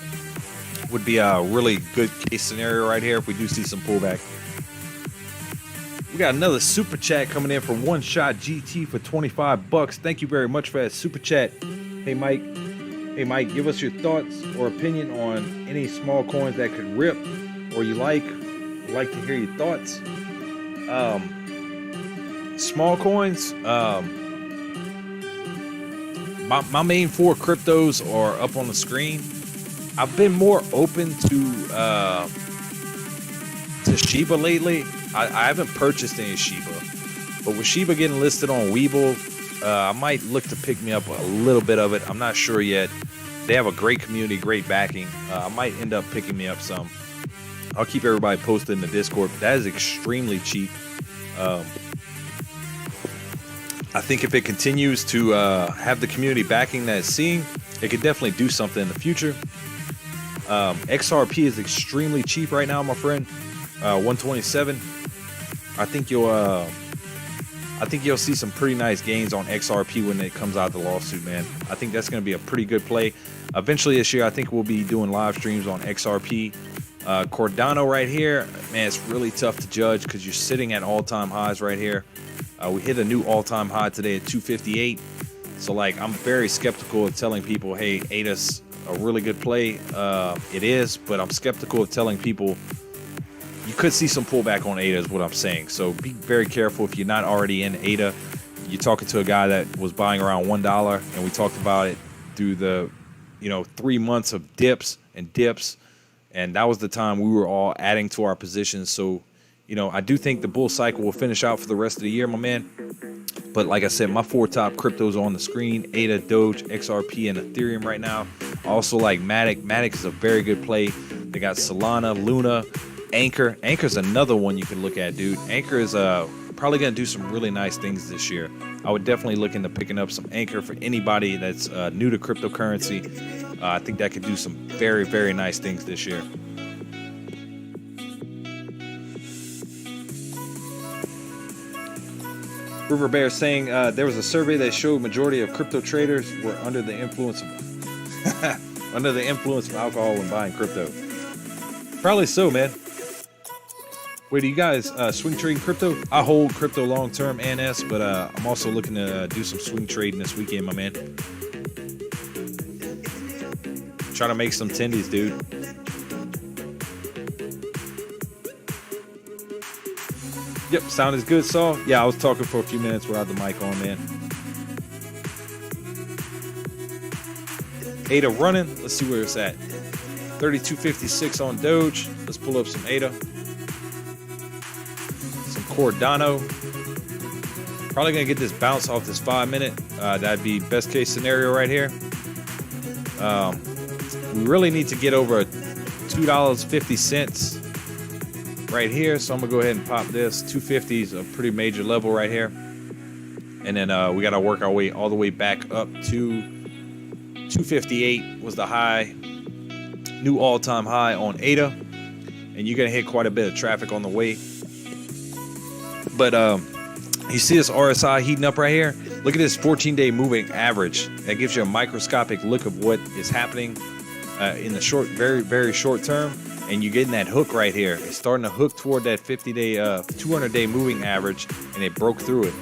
would be a really good case scenario right here if we do see some pullback. We got another super chat coming in from One Shot GT for 25 bucks. Thank you very much for that super chat. Hey Mike, give us your thoughts or opinion on any small coins that could rip or you like. I'd like to hear your thoughts. Small coins, my main four cryptos are up on the screen. I've been more open to Shiba lately. I haven't purchased any Shiba, but with Shiba getting listed on Webull, I might look to pick me up a little bit of it. I'm not sure yet. They have a great community, great backing. I might end up picking me up some. I'll keep everybody posted in the Discord. That is extremely cheap. I think if it continues to have the community backing that it's seeing, it could definitely do something in the future. XRP is extremely cheap right now, my friend. 127. I think you'll see some pretty nice gains on XRP when it comes out of the lawsuit, man. I think that's going to be a pretty good play. Eventually this year, I think we'll be doing live streams on XRP. Cardano right here, man, it's really tough to judge because you're sitting at all-time highs right here. We hit a new all-time high today at 258. So, like, I'm very skeptical of telling people, hey, ADA's a really good play. It is, but I'm skeptical of telling people you could see some pullback on ADA is what I'm saying. So be very careful if you're not already in ADA. You're talking to a guy that was buying around $1, and we talked about it through the 3 months of dips, and that was the time we were all adding to our positions. So I do think the bull cycle will finish out for the rest of the year, my man. But like I said, my four top cryptos are on the screen: ADA, Doge, XRP, and Ethereum right now. I also like Matic. Matic is a very good play. They got Solana, Luna, Anchor. Anchor's another one you can look at, dude. Anchor is probably going to do some really nice things this year. I would definitely look into picking up some Anchor for anybody that's new to cryptocurrency. I think that could do some very nice things this year. River Bear saying there was a survey that showed majority of crypto traders were under the influence of alcohol when buying crypto. Probably so, man. Wait, do you guys swing trading crypto? I hold crypto long term and S, but I'm also looking to do some swing trading this weekend, my man. Trying to make some tendies, dude. Yep, sound is good, Saul. Yeah, I was talking for a few minutes without the mic on, man. ADA running. Let's see where it's at. 32.56 on Doge. Let's pull up some ADA. Some Cardano. Probably going to get this bounce off this 5 minute. That'd be best case scenario right here. We really need to get over $2.50 right here. So I'm going to go ahead and pop this. 250 is a pretty major level right here. And then we got to work our way all the way back up to 258 was the high. New all-time high on ADA, and you're gonna hit quite a bit of traffic on the way. But you see this RSI heating up right here? Look at this 14-day moving average. That gives you a microscopic look of what is happening in the very short term. And you're getting that hook right here. It's starting to hook toward that 50-day, 200-day moving average, and it broke through it.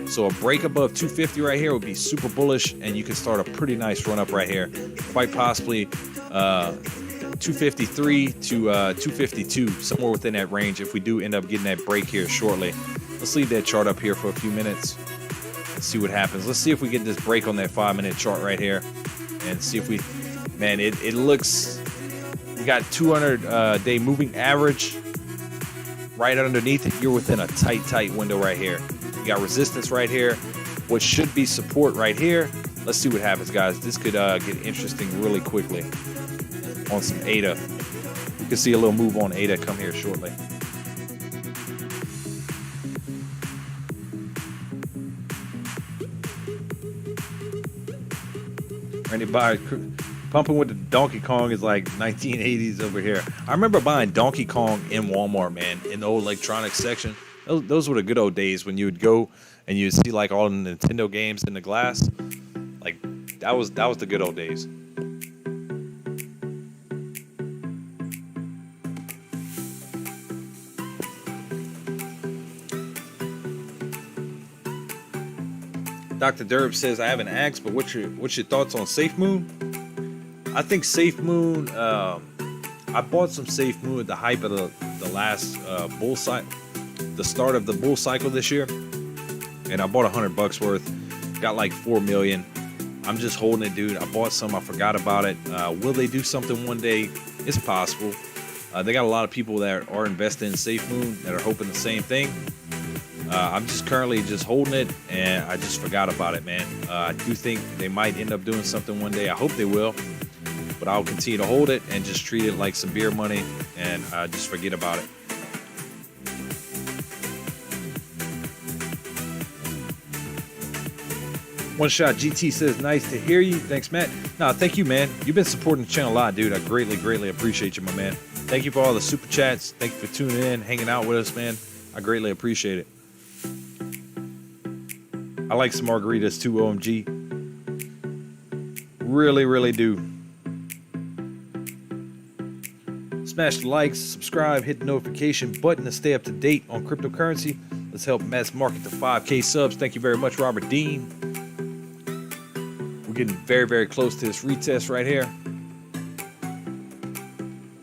So a break above 250 right here would be super bullish, and you can start a pretty nice run up right here. Quite possibly 253 to 252, somewhere within that range if we do end up getting that break here shortly. Let's leave that chart up here for a few minutes and see what happens. Let's see if we get this break on that 5 minute chart right here and see if we, man, it looks, we got 200 day moving average right underneath it. You're within a tight window right here. You got resistance right here, what should be support right here. Let's see what happens, guys. This could get interesting really quickly on some ADA. You can see a little move on ADA come here shortly. Anybody pumping with the Donkey Kong is like 1980s over here. I remember buying Donkey Kong in Walmart, man, in the old electronics section. Those were the good old days when you would go and you'd see like all the Nintendo games in the glass. Like that was the good old days. Dr. Derb says, I haven't asked, but what's your thoughts on Safe Moon? I think Safe Moon, I bought some Safe Moon at the hype of the last bull cycle, the start of the bull cycle this year. And I bought $100 worth, got like 4 million. I'm just holding it, dude. I bought some, I forgot about it. Will they do something one day? It's possible. They got a lot of people that are invested in Safe Moon that are hoping the same thing. I'm just currently just holding it, and I just forgot about it, man. I do think they might end up doing something one day. I hope they will, but I'll continue to hold it and just treat it like some beer money and just forget about it. One Shot GT says, nice to hear you. Thanks, Matt. No, thank you, man. You've been supporting the channel a lot, dude. I greatly appreciate you, my man. Thank you for all the super chats. Thank you for tuning in, hanging out with us, man. I greatly appreciate it. I like some margaritas too, OMG. Really do. Smash the likes, subscribe, hit the notification button to stay up to date on cryptocurrency. Let's help mass market to 5K subs. Thank you very much, Robert Dean. We're getting very close to this retest right here.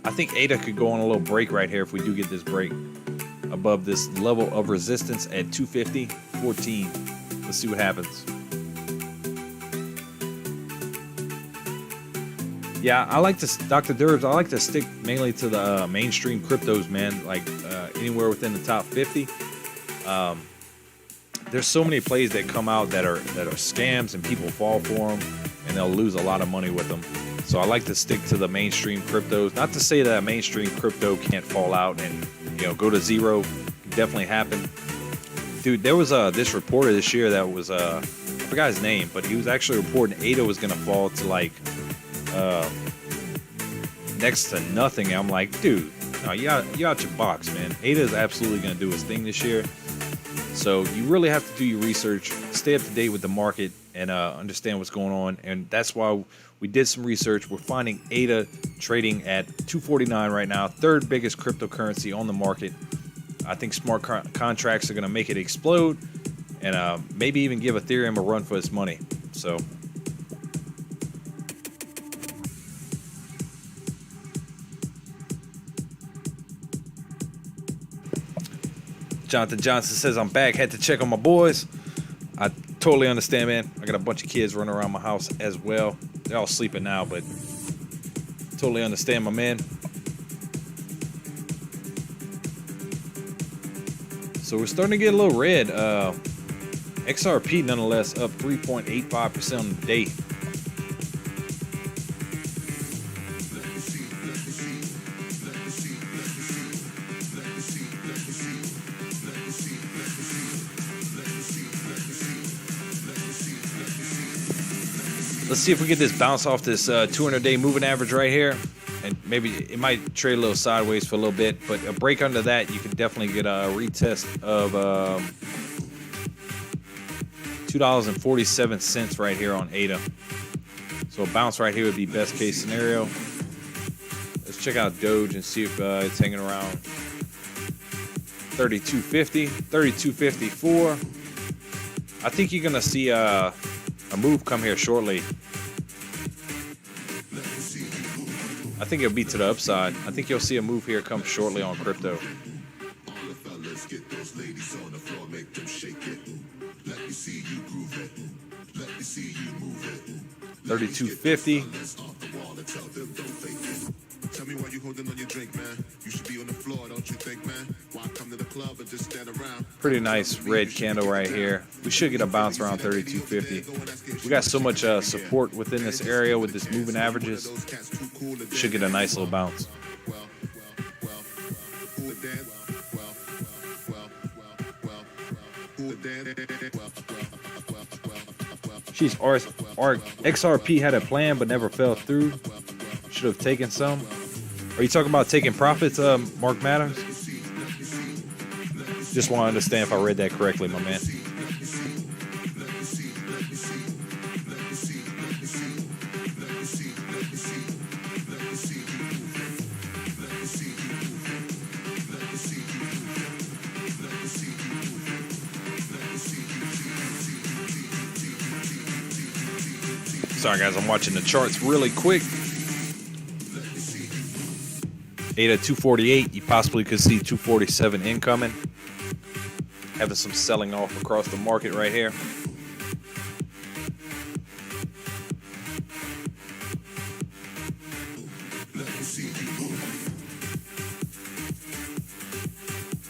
I think ADA could go on a little break right here if we do get this break above this level of resistance at 250.14. Let's see what happens. Yeah, I like to, Dr. Derbs, I like to stick mainly to the mainstream cryptos, man. Like anywhere within the top 50. There's so many plays that come out that are scams and people fall for them and they'll lose a lot of money with them. So I like to stick to the mainstream cryptos. Not to say that mainstream crypto can't fall out and go to zero. Can definitely happen. Dude, there was this reporter this year that was I forgot his name, but he was actually reporting ADA was gonna fall to like next to nothing. And I'm like, dude, no, you out your box, man. ADA is absolutely gonna do his thing this year. So you really have to do your research, stay up to date with the market, and understand what's going on. And that's why we did some research. We're finding ADA trading at 249 right now, third biggest cryptocurrency on the market. I think smart contracts are going to make it explode and maybe even give Ethereum a run for its money. So Jonathan Johnson says, I'm back. Had to check on my boys. I totally understand, man. I got a bunch of kids running around my house as well. They're all sleeping now, but totally understand, my man. So we're starting to get a little red. XRP nonetheless up 3.85% on the day. Let's see if we get this bounce off this 200-day moving average right here. And maybe it might trade a little sideways for a little bit, but a break under that, you can definitely get a retest of $2.47 right here on ADA. So a bounce right here would be best case scenario. Let's check out Doge and see if it's hanging around 32.50, 32.54. I think you're gonna see a move come here shortly. I think it'll be to the upside. I think you'll see a move here come shortly on crypto. 32.50. Tell me why you holding on your drink, man. You should be on the floor, don't you think, man? Why come to the club and just stand around? Pretty nice red candle right here. We should get a bounce around 32.50. We got so much support within this area with this moving averages. Should get a nice little bounce. She's XRP had a plan but never fell through. Should have taken some. Are you talking about taking profits, Mark Matters? Just want to understand if I read that correctly, my man. Sorry guys, I'm watching the charts really quick. 8 at 248. You possibly could see 247 incoming. Having some selling off across the market right here.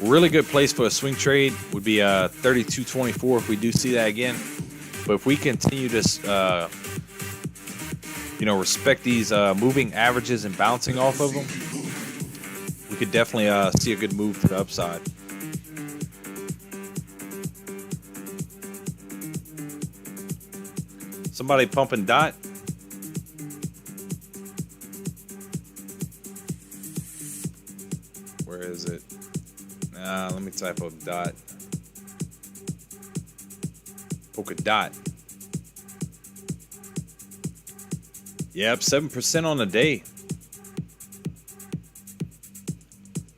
Really good place for a swing trade would be 32.24 if we do see that again. But if we continue to respect these moving averages and bouncing off of them, we could definitely see a good move to the upside. Somebody pumping DOT. Where is it? Let me type up DOT. Polka dot. Yep, 7% on the day.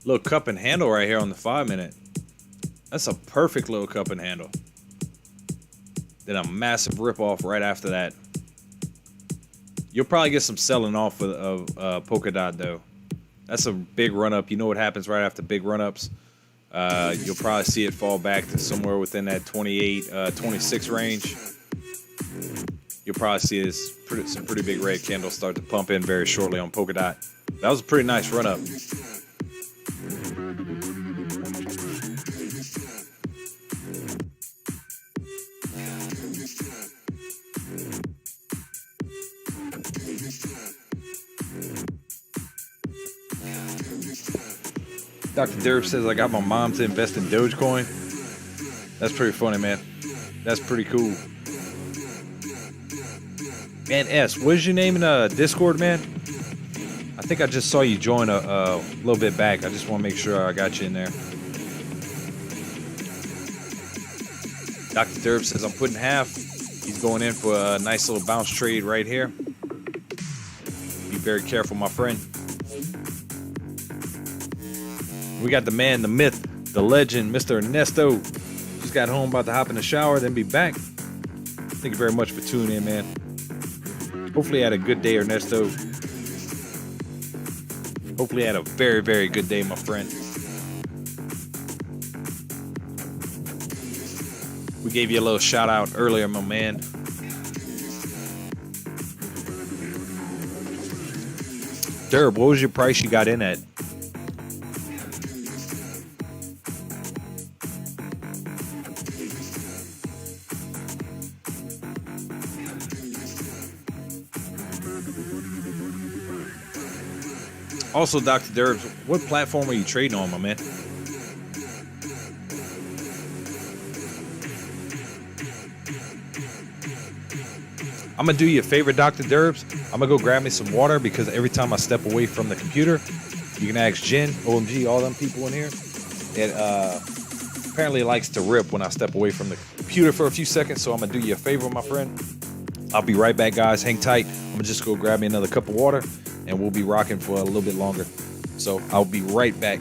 Little cup and handle right here on the 5-minute. That's a perfect little cup and handle. Then a massive rip off right after that. You'll probably get some selling off of polka dot though. That's a big run up. You know what happens right after big run ups? You'll probably see it fall back to somewhere within that 28, 26 range. You'll probably see some pretty big red candles start to pump in very shortly on polka dot. That was a pretty nice run up. Dr. Derb says, I got my mom to invest in Dogecoin. That's pretty funny, man. That's pretty cool. Man, S, what is your name in Discord, man? I think I just saw you join a little bit back. I just want to make sure I got you in there. Dr. Derb says, I'm putting half. He's going in for a nice little bounce trade right here. Be very careful, my friend. We got the man, the myth, the legend, Mr. Ernesto. Just got home, about to hop in the shower, then be back. Thank you very much for tuning in, man. Hopefully you had a good day, Ernesto. Hopefully you had a very, very good day, my friend. We gave you a little shout out earlier, my man. Derb, what was your price you got in at? Also, Dr. Derbs, what platform are you trading on, my man? I'm going to do you a favor, Dr. Derbs. I'm going to go grab me some water because every time I step away from the computer, you can ask Jen, OMG, all them people in here. It apparently likes to rip when I step away from the computer for a few seconds, so I'm going to do you a favor, my friend. I'll be right back, guys. Hang tight. I'm going to just go grab me another cup of water, and we'll be rocking for a little bit longer. So I'll be right back.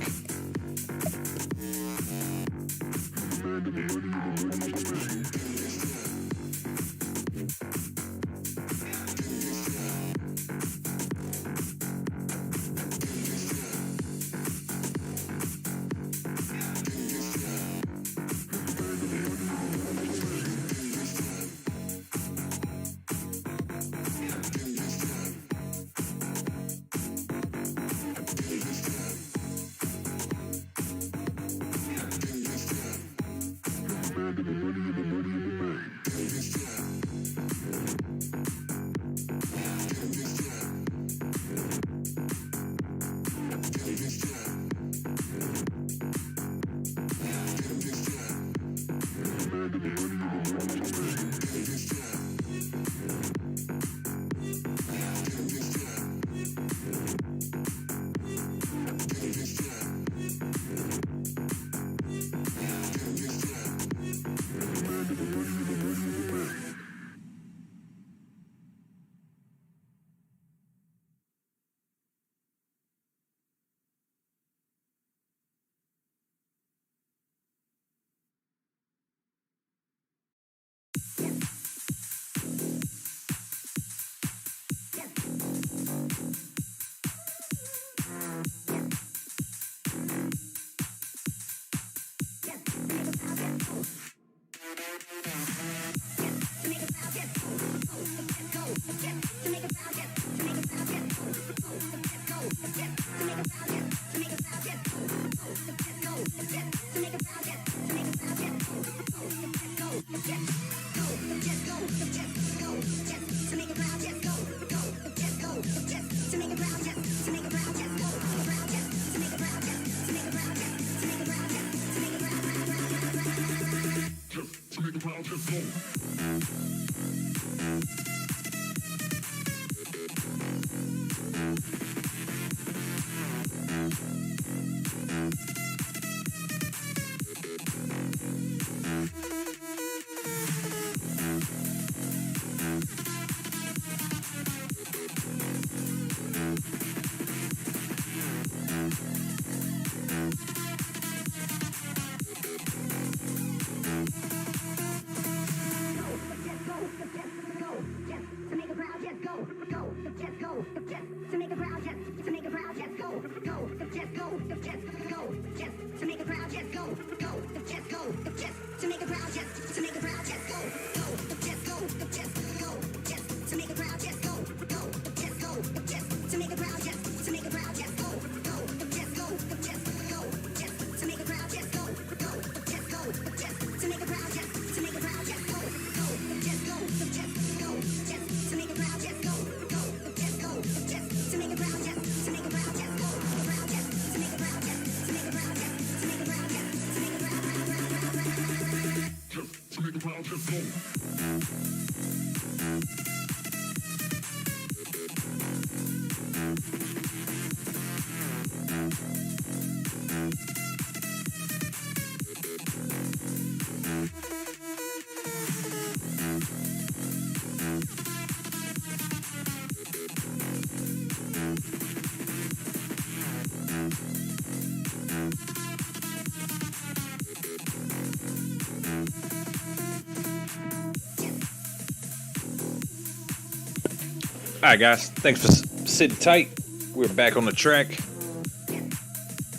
All right, guys. Thanks for sitting tight. We're back on the track.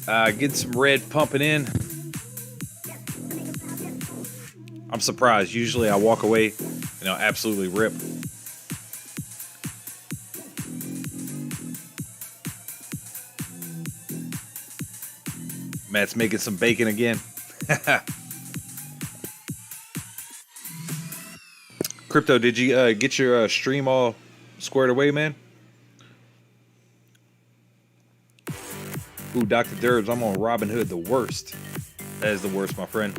Getting some red pumping in. I'm surprised. Usually I walk away, absolutely rip. Matt's making some bacon again. Crypto, did you get your stream all squared away, man? Ooh, Dr. Derbs, I'm on Robinhood, the worst. That is the worst, my friend.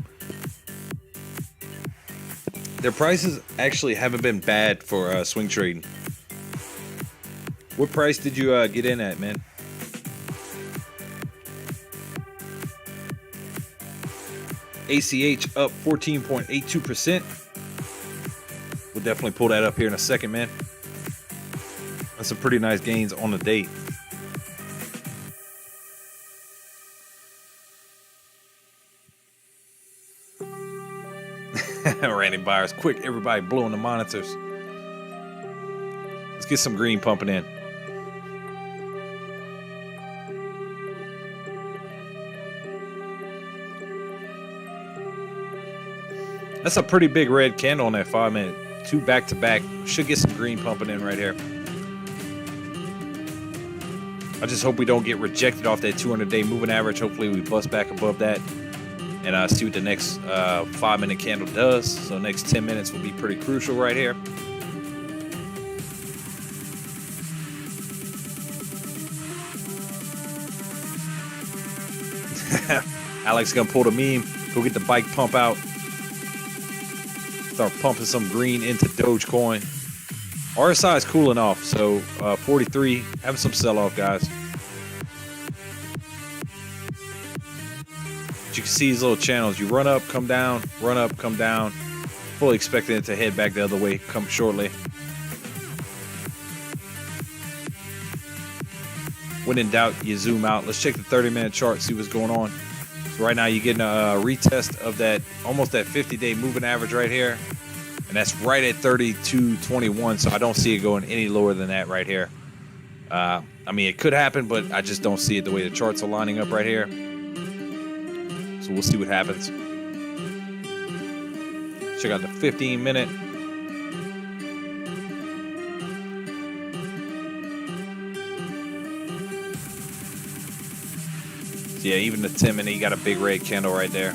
Their prices actually haven't been bad for swing trading. What price did you get in at, man? ACH up 14.82%. We'll definitely pull that up here in a second, man. That's some pretty nice gains on the day. Randy Byers, quick, everybody blowing the monitors. Let's get some green pumping in. That's a pretty big red candle on that 5 minute. 2 back to back. Should get some green pumping in right here. I just hope we don't get rejected off that 200-day moving average. Hopefully we bust back above that and see what the next 5 minute candle does. So next 10 minutes will be pretty crucial right here. Alex gonna pull the meme. Go get the bike pump out. Start pumping some green into Dogecoin. RSI is cooling off, so 43, having some sell-off, guys. But you can see these little channels. You run up, come down, run up, come down. Fully expecting it to head back the other way, come shortly. When in doubt, you zoom out. Let's check the 30-minute chart, see what's going on. So right now you're getting a retest of that, almost that 50-day moving average right here. And that's right at 32.21, so I don't see it going any lower than that right here. I mean, it could happen, but I just don't see it the way the charts are lining up right here. So we'll see what happens. Check out the 15-minute. So yeah, even the 10-minute, you got a big red candle right there.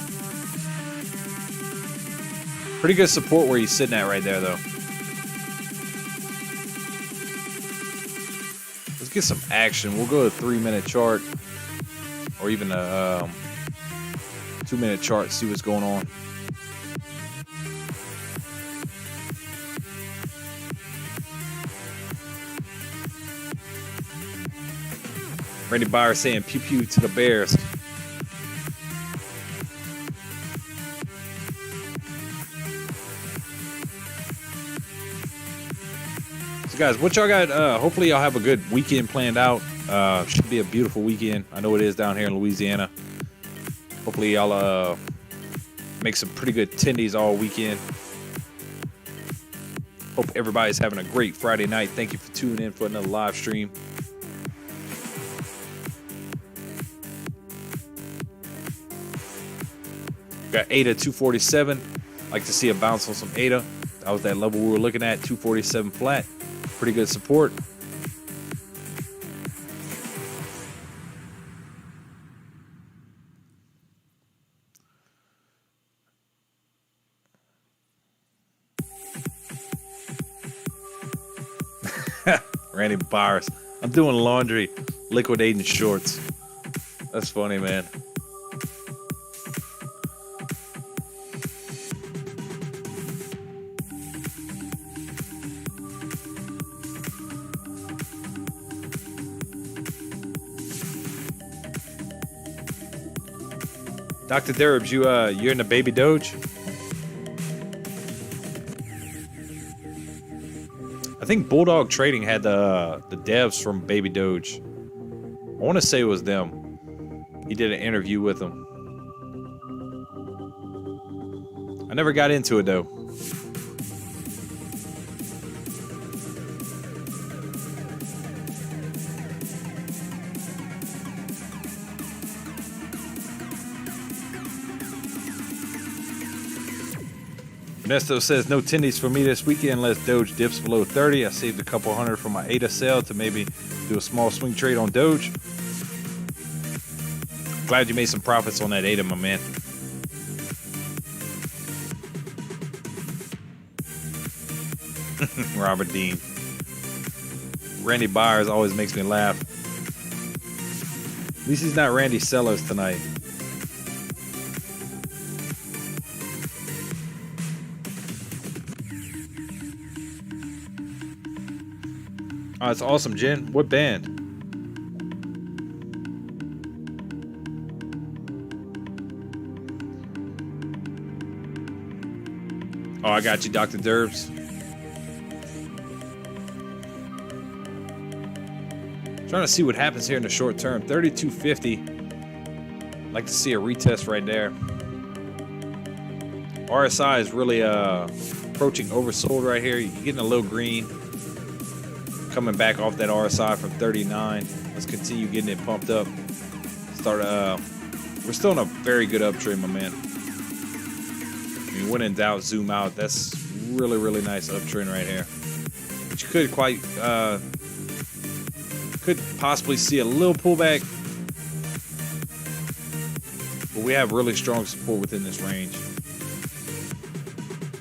Pretty good support where he's sitting at right there, though. Let's get some action. We'll go to the 3-minute chart or even a 2-minute chart, see what's going on. Randy Byer saying pew pew to the Bears. So guys, what y'all got? Hopefully y'all have a good weekend planned out. Should be a beautiful weekend. I know it is down here in Louisiana. Hopefully y'all make some pretty good tendies all weekend. Hope everybody's having a great Friday night. Thank you for tuning in for another live stream. Got ADA 247. Like to see a bounce on some ADA. That was that level we were looking at, 247 flat. Pretty good support. Randy Bars. I'm doing laundry, liquidating shorts. That's funny, man. Dr. Derbs, you're in the baby Doge? I think Bulldog Trading had the devs from Baby Doge. I want to say it was them. He did an interview with them. I never got into it though. Ernesto says, no tendies for me this weekend unless Doge dips below 30. I saved a couple hundred from my ADA sale to maybe do a small swing trade on Doge. Glad you made some profits on that ADA, my man. Robert Dean. Randy Byers always makes me laugh. At least he's not Randy Sellers tonight. Oh, it's awesome, Jen. What band? Oh, I got you, Dr. Derbs. Trying to see what happens here in the short term. 32.50. Like to see a retest right there. RSI is really approaching oversold right here. You're getting a little green. Coming back off that RSI from 39. Let's continue getting it pumped up. We're still in a very good uptrend, my man. I mean, when in doubt, zoom out. That's really, really nice uptrend right here. But you could possibly see a little pullback, but we have really strong support within this range.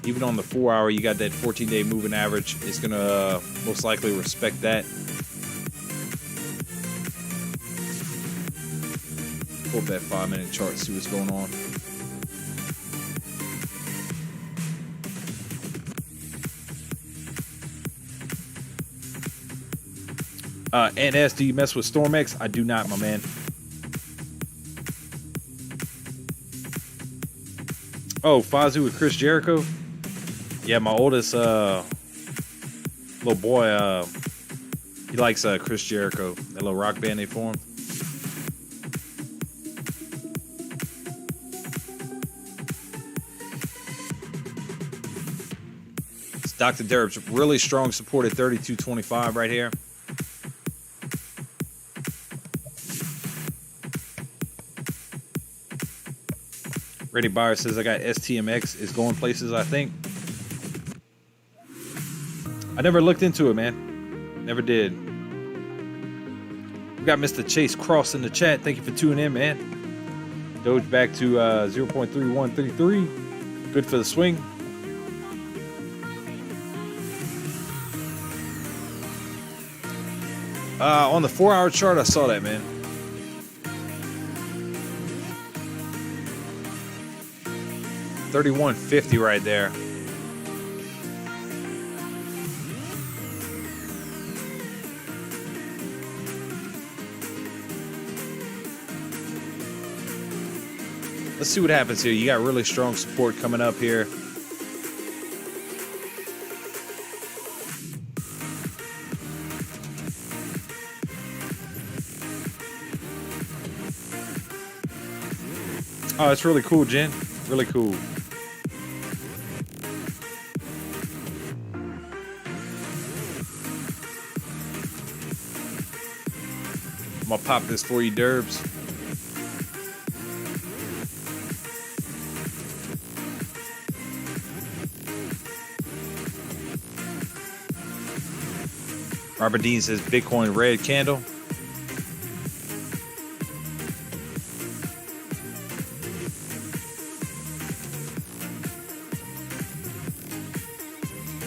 Even on the 4 hour, you got that 14-day moving average. It's going to most likely respect that. Pull up that 5-minute chart, see what's going on. NS, do you mess with StormX? I do not, my man. Oh, Fazio with Chris Jericho? Yeah, my oldest little boy, he likes Chris Jericho, that little rock band they formed. It's Dr. Derbs, really strong support at 32.25 right here. Randy Byer says I got STMX. It's going places, I think. I never looked into it, man. Never did. We got Mr. Chase Cross in the chat. Thank you for tuning in, man. Doge back to 0.3133. Good for the swing. On the 4 hour chart, I saw that, man. $31.50 right there. Let's see what happens here. You got really strong support coming up here. Oh, it's really cool, Jen. Really cool. I'm gonna pop this for you, Derbs. Robert Dean says Bitcoin red candle.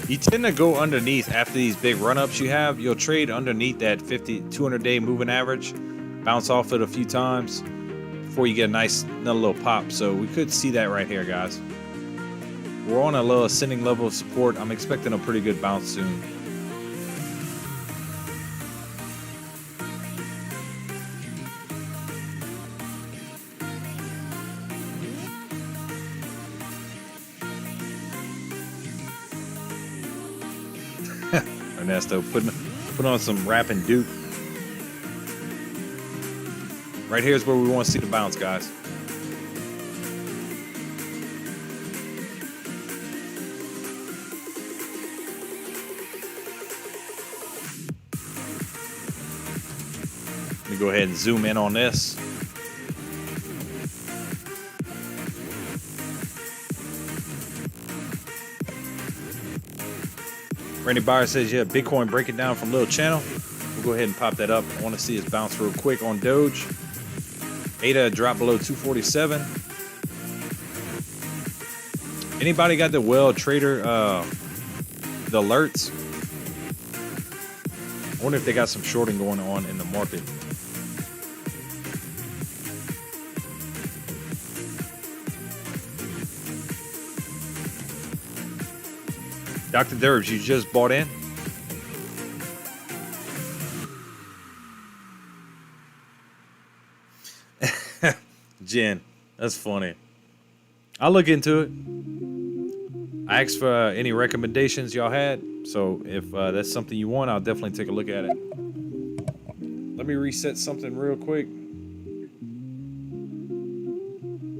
You tend to go underneath after these big run-ups you have. You'll trade underneath that 200-day moving average, bounce off it a few times before you get another little pop. So we could see that right here, guys. We're on a low ascending level of support. I'm expecting a pretty good bounce soon. Ernesto putting on some rapping Duke. Right here is where we want to see the bounce, guys. Let me go ahead and zoom in on this. Randy Byer says, yeah, Bitcoin breaking down from little channel. We'll go ahead and pop that up. I want to see his bounce real quick on Doge. ADA dropped below 247. Anybody got the Well Trader, the alerts? I wonder if they got some shorting going on in the market. Dr. Derbs, you just bought in? Jen, that's funny. I'll look into it. I asked for any recommendations y'all had, so if that's something you want, I'll definitely take a look at it. Let me reset something real quick.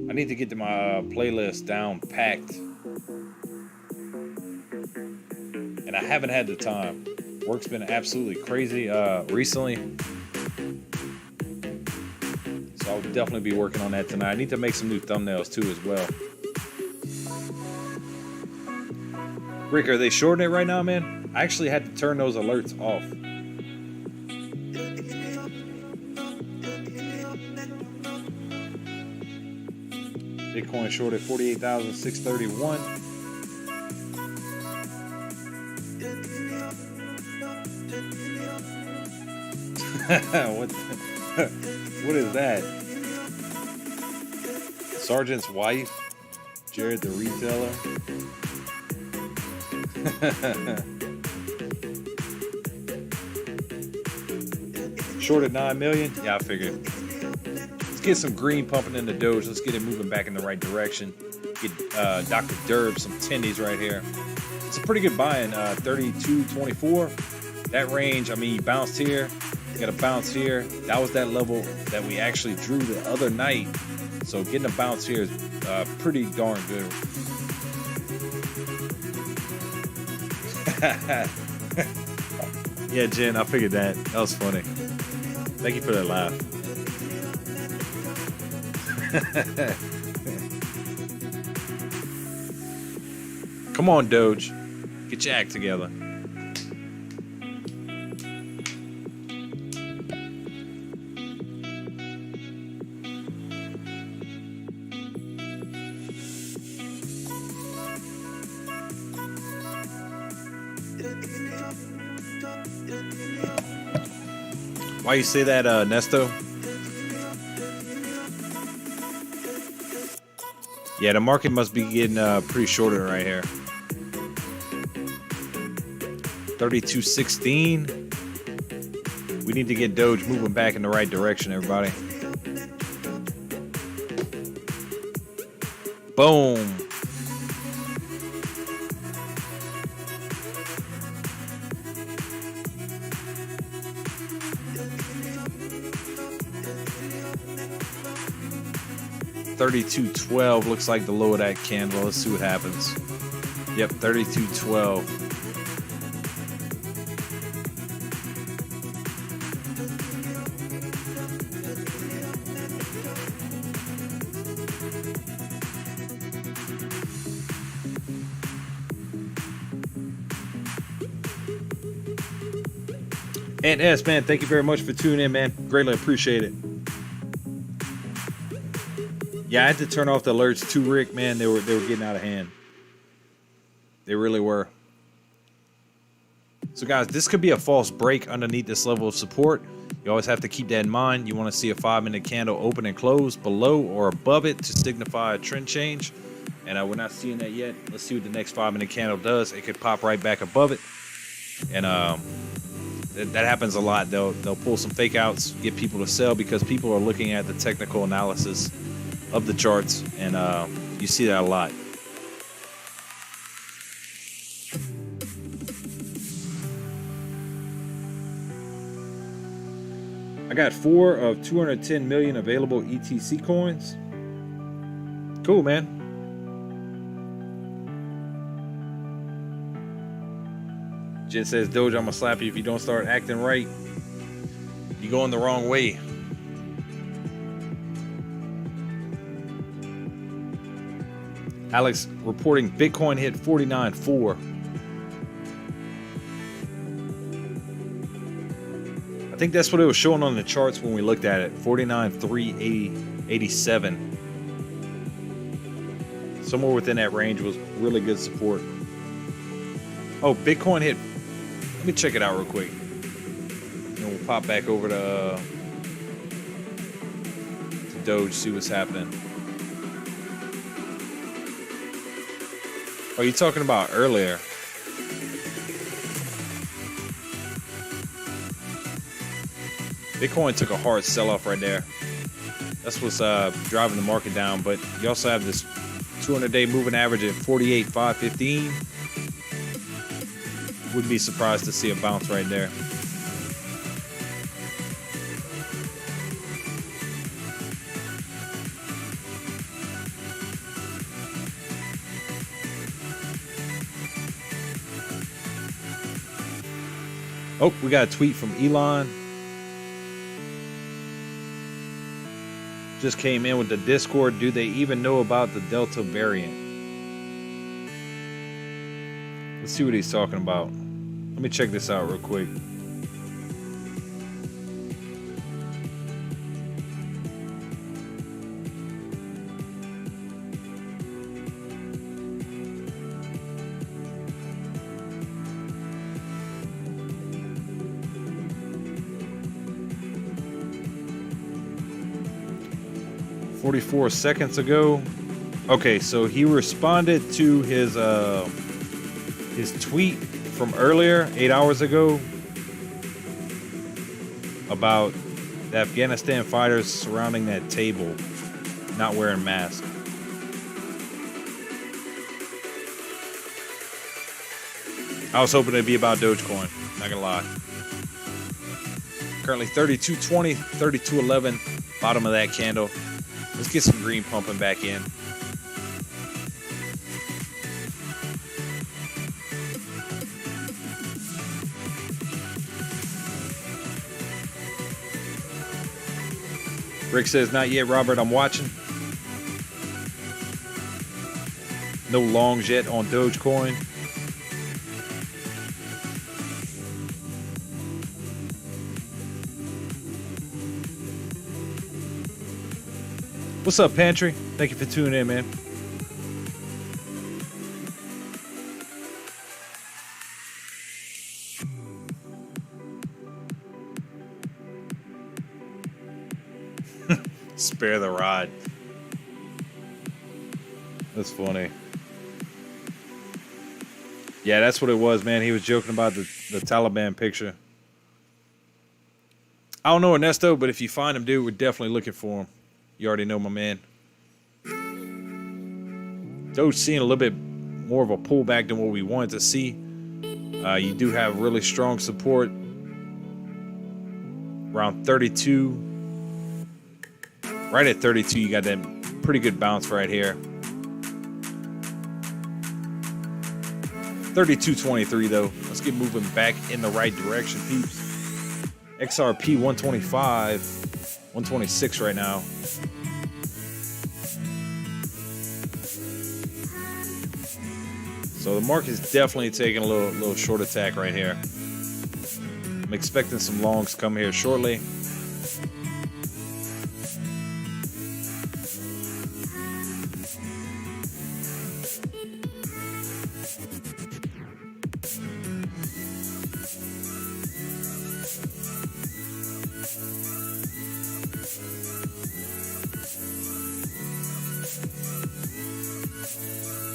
I need to get to my playlist down packed. And I haven't had the time. Work's been absolutely crazy recently. So I'll definitely be working on that tonight. I need to make some new thumbnails too as well. Rick, are they shorting it right now, man? I actually had to turn those alerts off. Bitcoin shorted 48,631. What is that? Sergeant's wife? Jared the retailer? Short at 9 million? Yeah, I figured. Let's get some green pumping in the Doge. Let's get it moving back in the right direction. Get Dr. Derb some tendies right here. It's a pretty good buy in 32.24. That range, I mean, you bounced here. Got a bounce here. That was that level that we actually drew the other night. So getting a bounce here is pretty darn good. Yeah, Jen, I figured that. That was funny. Thank you for that laugh. Come on, Doge. Get your act together. Why you say that, Nesto? Yeah, the market must be getting pretty shorted right here. 32.16. We need to get Doge moving back in the right direction, everybody. Boom. $32.12 looks like the low of that candle. Let's see what happens. Yep, $32.12. And S, man, thank you very much for tuning in, man. Greatly appreciate it. Yeah, I had to turn off the alerts too, Rick. Man, they were getting out of hand. They really were. So, guys, this could be a false break underneath this level of support. You always have to keep that in mind. You want to see a 5-minute candle open and close below or above it to signify a trend change. And we're not seeing that yet. Let's see what the next 5-minute candle does. It could pop right back above it. And that happens a lot. They'll pull some fake outs, get people to sell because people are looking at the technical analysis of the charts, and you see that a lot. I got 4 of 210 million available ETC coins. Cool, man. Jen says, Doge, I'm gonna slap you if you don't start acting right. You're going the wrong way. Alex reporting Bitcoin hit 49.4. I think that's what it was showing on the charts when we looked at it. 49.387. Somewhere within that range was really good support. Oh, Bitcoin hit. Let me check it out real quick. And we'll pop back over to Doge, see what's happening. Oh, you talking about earlier? Bitcoin took a hard sell-off right there. That's what's driving the market down. But you also have this 200-day moving average at 48,515. Wouldn't be surprised to see a bounce right there. Oh, we got a tweet from Elon. Just came in with the Discord. Do they even know about the Delta variant? Let's see what he's talking about. Let me check this out real quick. "44 seconds ago." Okay, so he responded to his tweet from earlier, 8 hours ago, about the Afghanistan fighters surrounding that table, not wearing masks. I was hoping it'd be about Dogecoin, not gonna lie. Currently 32.20, 32.11, bottom of that candle. Let's get some green pumping back in. Rick says, not yet, Robert, I'm watching. No longs yet on Dogecoin. What's up, Pantry? Thank you for tuning in, man. Spare the rod. That's funny. Yeah, that's what it was, man. He was joking about the Taliban picture. I don't know Ernesto, but if you find him, dude, we're definitely looking for him. You already know my man. Doge seeing a little bit more of a pullback than what we wanted to see. You do have really strong support around 32. Right at 32, you got that pretty good bounce right here. 32.23 though. Let's get moving back in the right direction, peeps. XRP 125, 126 right now. So the market's definitely taking a little short attack right here. I'm expecting some longs come here shortly.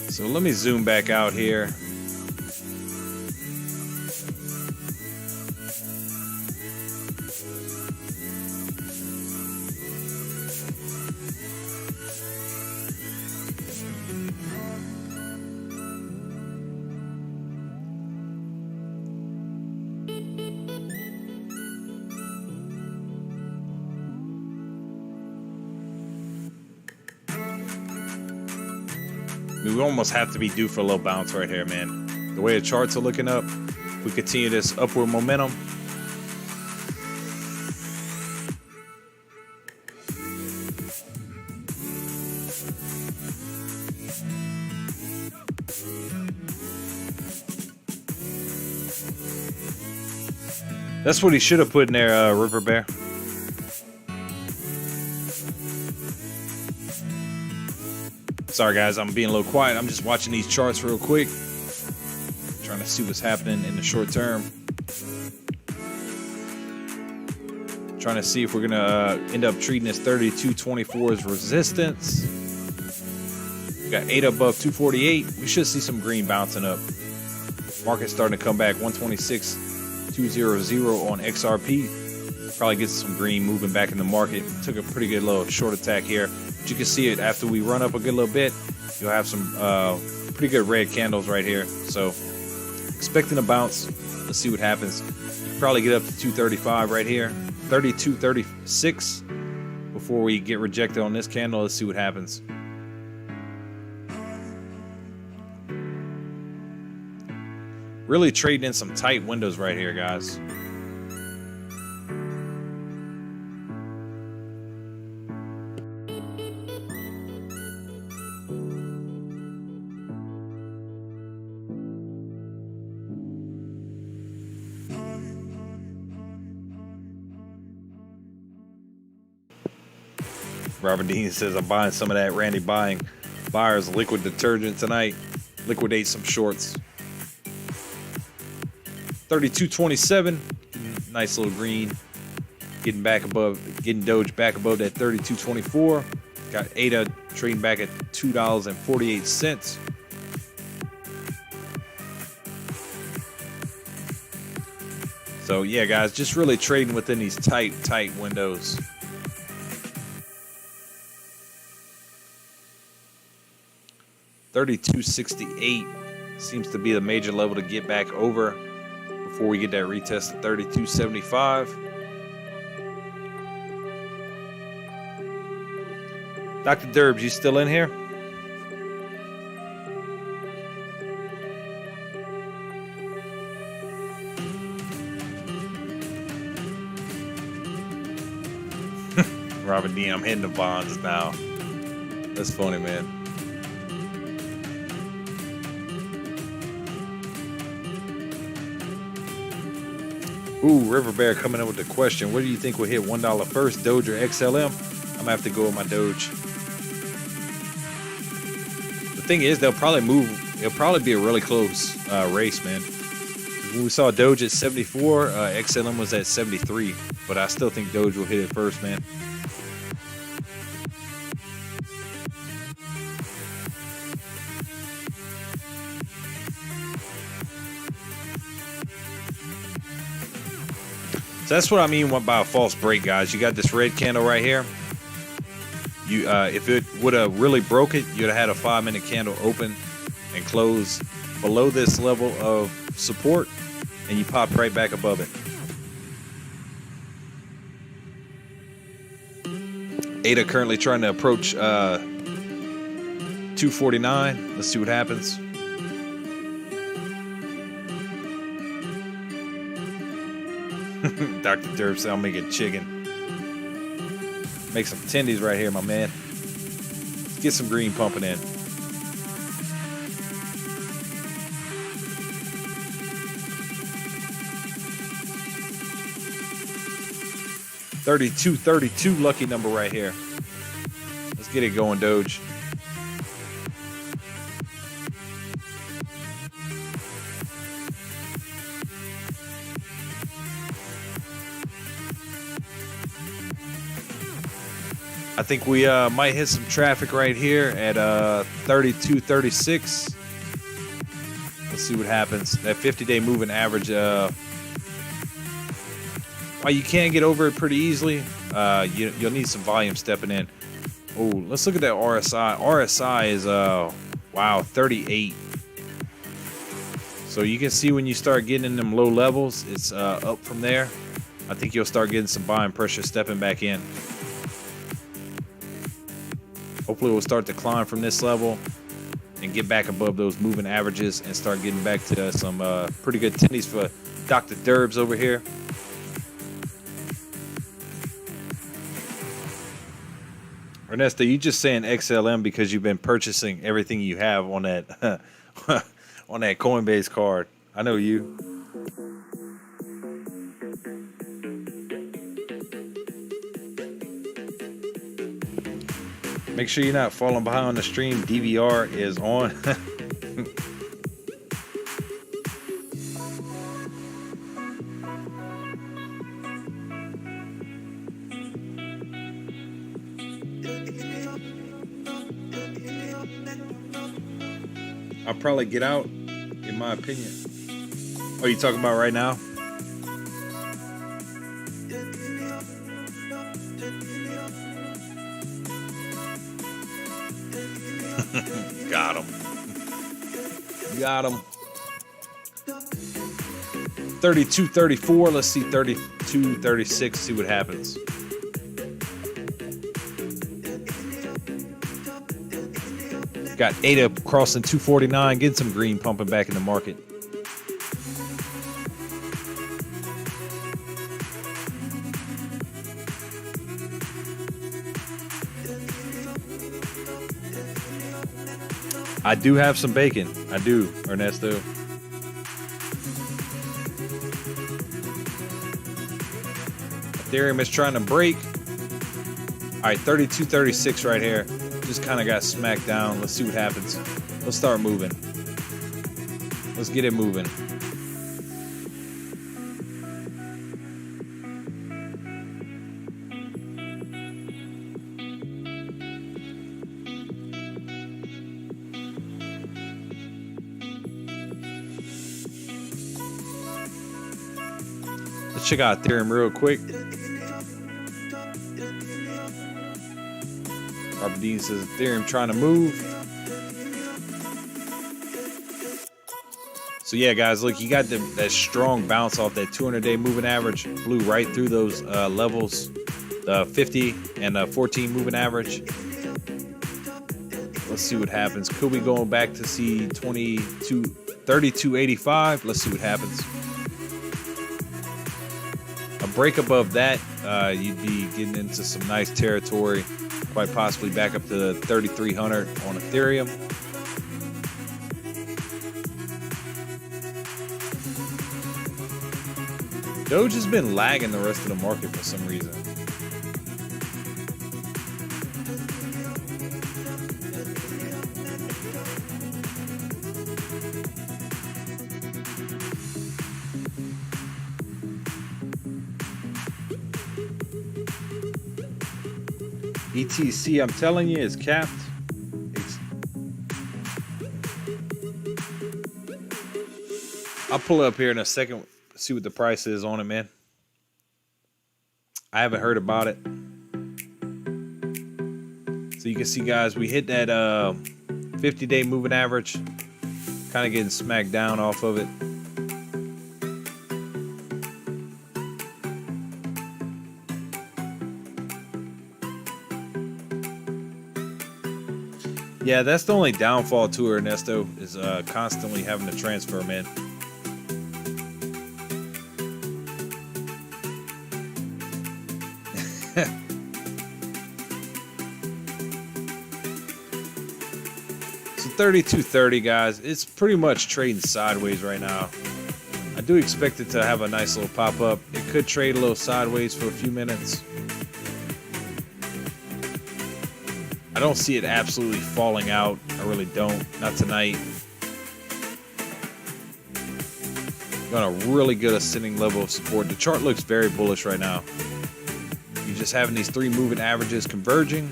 So let me zoom back out here. We almost have to be due for a little bounce right here, man. The way the charts are looking up, if we continue this upward momentum, that's what he should have put in there, River Bear. Sorry guys, I'm being a little quiet. I'm just watching these charts real quick, trying to see what's happening in the short term. Trying to see if we're gonna end up treating this 32.24 as resistance. We got 8 above 248. We should see some green bouncing up. Market's starting to come back. 126.200 on XRP. Probably get some green moving back in the market. Took a pretty good little short attack here. But you can see it after we run up a good little bit. You'll have some pretty good red candles right here. So expecting a bounce. Let's see what happens. Probably get up to 235 right here. 32.36 before we get rejected on this candle. Let's see what happens. Really trading in some tight windows right here, guys. Robert Dean says, I'm buying some of that Randy Buyers liquid detergent tonight. Liquidate some shorts. 32.27. Nice little green. Getting Doge back above that 32.24. Got ADA trading back at $2.48. So yeah, guys, just really trading within these tight windows. $32.68 seems to be the major level to get back over before we get that retest at $32.75. Dr. Derbs, you still in here? Robert Dean, I'm hitting the bonds now. That's funny, man. Ooh, River Bear coming in with the question. What do you think will hit $1 first, Doge or XLM? I'm gonna have to go with my Doge. The thing is, they'll probably move. It'll probably be a really close race, man. When we saw Doge at 74, XLM was at 73, but I still think Doge will hit it first, man. So that's what I mean by a false break, guys. You got this red candle right here. You, if it would have really broke it, you'd have had a 5-minute candle open and close below this level of support, and you pop right back above it. ADA currently trying to approach 249. Let's see what happens. Dr. Derb said I'll make it chicken. Make some tendies right here, my man. Let's get some green pumping in. $32.32 lucky number right here. Let's get it going, Doge. I think we might hit some traffic right here at 32.36. Let's see what happens. That 50-day moving average, while you can get over it pretty easily, you'll need some volume stepping in. Oh, let's look at that RSI. RSI is, wow, 38. So you can see when you start getting in them low levels, it's up from there. I think you'll start getting some buying pressure stepping back in. Hopefully we'll start to climb from this level and get back above those moving averages and start getting back to some pretty good tendies for Dr. Derbs over here. Ernesto, you just saying XLM because you've been purchasing everything you have on that on that Coinbase card. I know you. Make sure you're not falling behind on the stream. DVR is on. I'll probably get out, in my opinion. Oh, you talking about right now? Got him. Got him. 32.34. Let's see 32.36. See what happens. Got ADA crossing 249. Getting some green pumping back in the market. I do have some bacon. I do, Ernesto. Ethereum is trying to break. All right, 32.36 right here. Just kind of got smacked down. Let's see what happens. Let's start moving. Let's get it moving. Let's check out Ethereum real quick. Robert Dean says Ethereum trying to move. So yeah, guys, look, you got that strong bounce off that 200-day moving average. Blew right through those levels, the 50 and the 14 moving average. Let's see what happens. Could we go back to see 32.85? Let's see what happens. A break above that, you'd be getting into some nice territory. Quite possibly back up to 3,300 on Ethereum. Doge has been lagging the rest of the market for some reason. ETC, I'm telling you, is capped. I'll pull it up here in a second, see what the price is on it, man. I haven't heard about it. So you can see, guys, we hit that 50-day moving average. Kind of getting smacked down off of it. Yeah, that's the only downfall to her, Ernesto, is constantly having to transfer, man. So 32.30, guys. It's pretty much trading sideways right now. I do expect it to have a nice little pop-up. It could trade a little sideways for a few minutes. I don't see it absolutely falling out. I really don't. Not tonight. Got a really good ascending level of support. The chart looks very bullish right now. You're just having these three moving averages converging.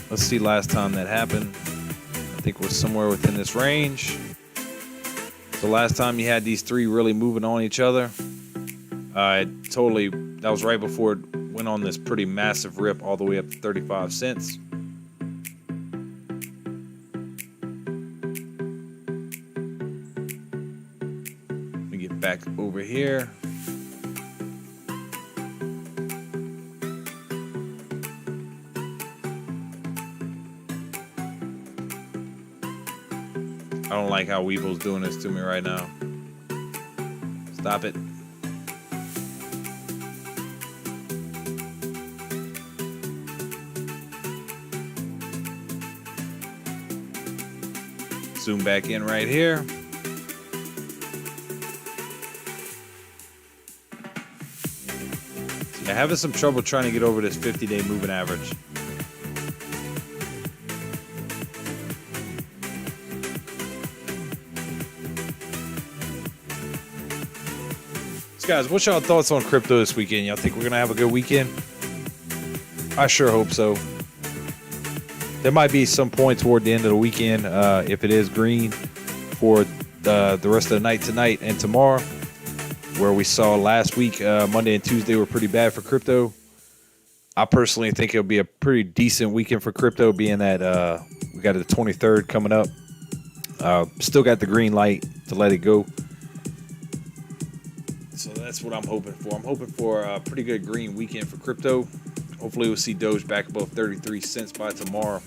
Let's see last time that happened. I think we're somewhere within this range. So last time you had these three really moving on each other. That was right before it went on this pretty massive rip all the way up to 35 cents. Back over here. I don't like how Webull's doing this to me right now. Stop it. Zoom back in right here. Yeah, having some trouble trying to get over this 50-day moving average. So guys, what's y'all thoughts on crypto this weekend? Y'all think we're gonna have a good weekend? I sure hope so. There might be some point toward the end of the weekend, if it is green, for the rest of the night tonight and tomorrow, where we saw last week, Monday and Tuesday were pretty bad for crypto. I personally think it'll be a pretty decent weekend for crypto, being that we got the 23rd coming up. Still got the green light to let it go. So that's what I'm hoping for. I'm hoping for a pretty good green weekend for crypto. Hopefully we'll see Doge back above 33 cents by tomorrow.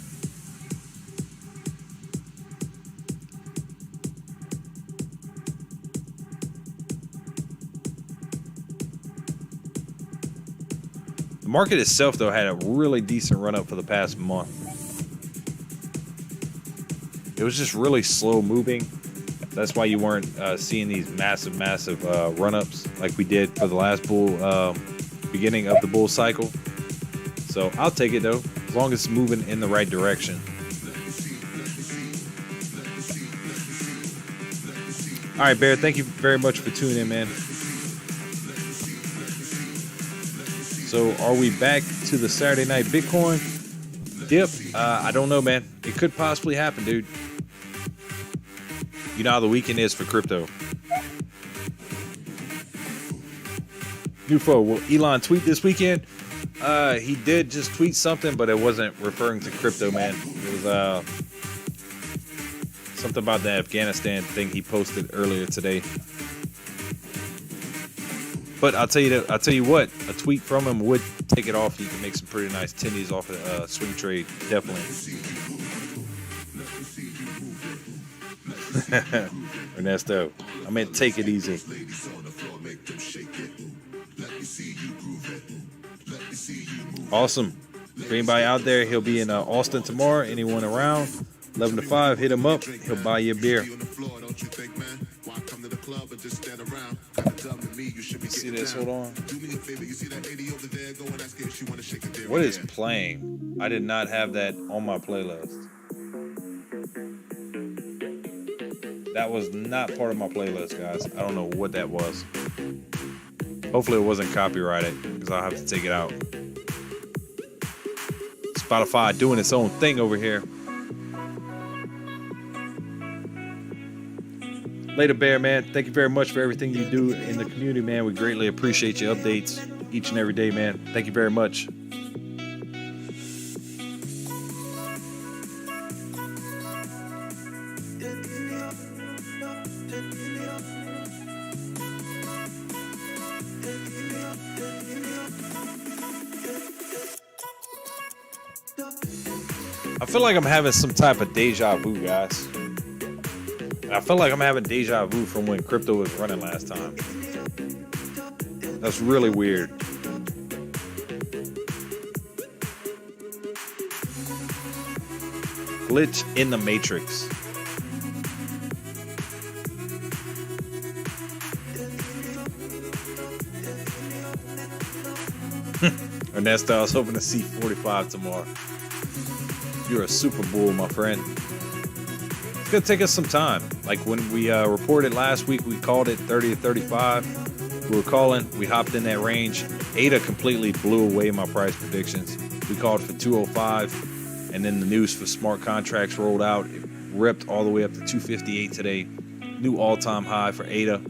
The market itself, though, had a really decent run up for the past month. It was just really slow moving. That's why you weren't seeing these massive run ups like we did for the last beginning of the bull cycle. So I'll take it, though, as long as it's moving in the right direction. All right, Bear, thank you very much for tuning in, man. So are we back to the Saturday night Bitcoin dip? I don't know, man. It could possibly happen, dude. You know how the weekend is for crypto. Nufo, will Elon tweet this weekend? He did just tweet something, but it wasn't referring to crypto, man. It was something about the Afghanistan thing he posted earlier today. But I'll tell you what, a tweet from him would take it off. You can make some pretty nice tendies off of swing trade, definitely. Ernesto, I meant take it easy. Awesome. For anybody out there, he'll be in Austin tomorrow. Anyone around, 11 to 5, hit him up. He'll buy you a beer. See this? Hold on. What is playing? I did not have that on my playlist. That was not part of my playlist, guys. I don't know what that was. Hopefully it wasn't copyrighted, because I'll have to take it out. Spotify doing its own thing over here. Later, Bear, man. Thank you very much for everything you do in the community, man. We greatly appreciate your updates each and every day, man. Thank you very much. I feel like I'm having some type of deja vu, guys. And I feel like I'm having deja vu from when crypto was running last time. That's really weird. Glitch in the Matrix. Ernesto, I was hoping to see 45 tomorrow. You're a super bull, my friend. It's gonna take us some time. Like when we reported last week, we called it 30 to 35. We were calling, we hopped in that range. ADA completely blew away my price predictions. We called for 205, and then the news for smart contracts rolled out. It ripped all the way up to 258 today. New all-time high for ADA.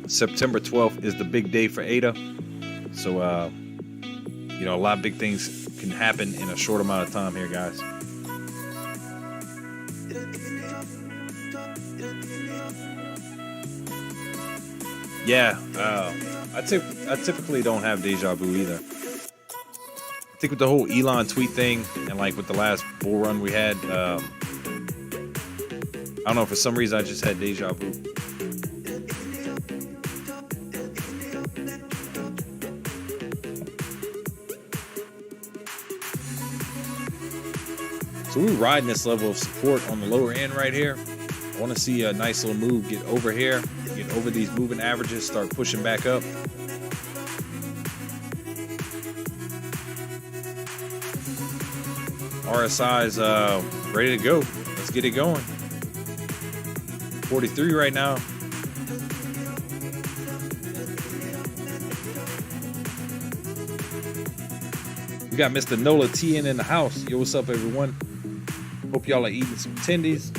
September 12th is the big day for ADA. So, you know, a lot of big things can happen in a short amount of time here, guys. Yeah, I typically don't have deja vu either. I think with the whole Elon tweet thing and like with the last bull run we had, I don't know, for some reason I just had deja vu. So we're riding this level of support on the lower end right here. I want to see a nice little move get over here, get over these moving averages, start pushing back up. RSI's ready to go. Let's get it going. 43 right now. We got Mr. Nola TN in the house. Yo, what's up, everyone? Hope y'all are eating some tendies.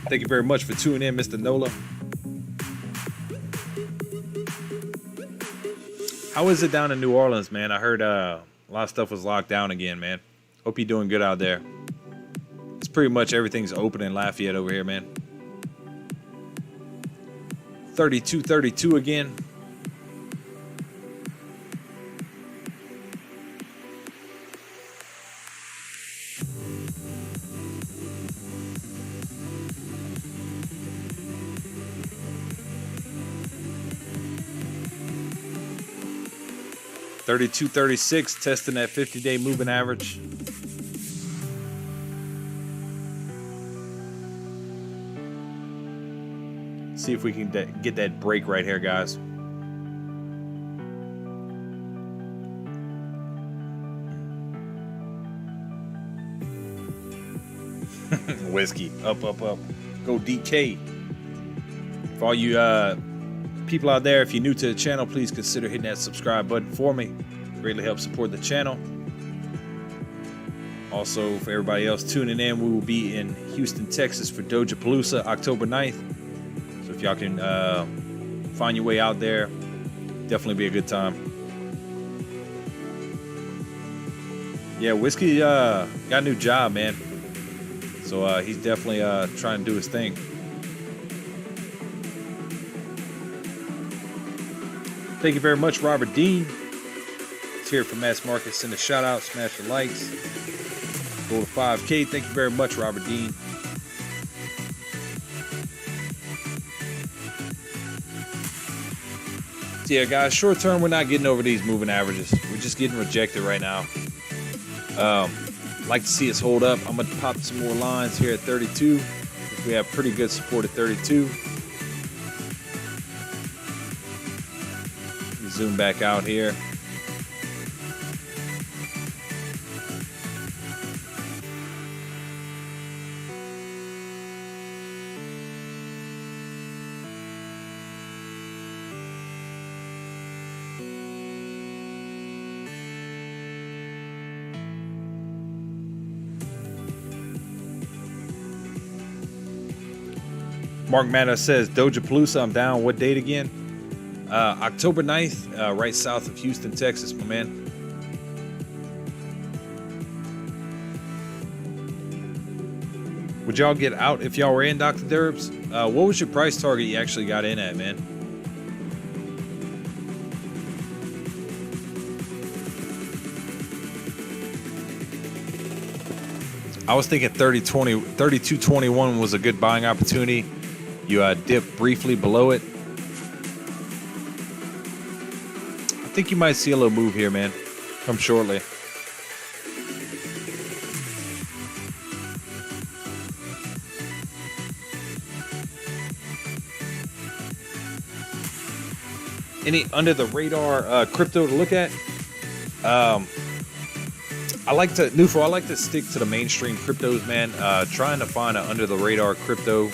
Thank you very much for tuning in, Mr. Nola. How is it down in New Orleans, man? I heard a lot of stuff was locked down again, man. Hope you're doing good out there. It's pretty much everything's open in Lafayette over here, man. 32.32 again. $32.36, testing that 50-day moving average. See if we can get that break right here, guys. Whiskey, up, up, up. Go DK. For all you people out there, if you're new to the channel, please consider hitting that subscribe button for me. Greatly helps support the channel. Also, for everybody else tuning in, we will be in Houston, Texas for Dogecoin October 9th. So if y'all can find your way out there, definitely be a good time. Yeah, Whiskey got a new job, man. So he's definitely trying to do his thing. Thank you very much, Robert Dean. Let's hear it from Mass Market. Send a shout out, smash the likes. Go to 5K. Thank you very much, Robert Dean. So yeah, guys, short term, we're not getting over these moving averages. We're just getting rejected right now. Like to see us hold up. I'm going to pop some more lines here at 32. We have pretty good support at 32. Zoom back out here. Mark Matta says, Dogecoin, I'm down. What date again? October 9th, right south of Houston, Texas, my man. Would y'all get out if y'all were in, Dr. Derbs? What was your price target you actually got in at, man? I was thinking 32.21 was a good buying opportunity. You dip briefly below it. I think you might see a little move here, man. Come shortly. Any under the radar crypto to look at? I like to stick to the mainstream cryptos, man. Trying to find an under the radar crypto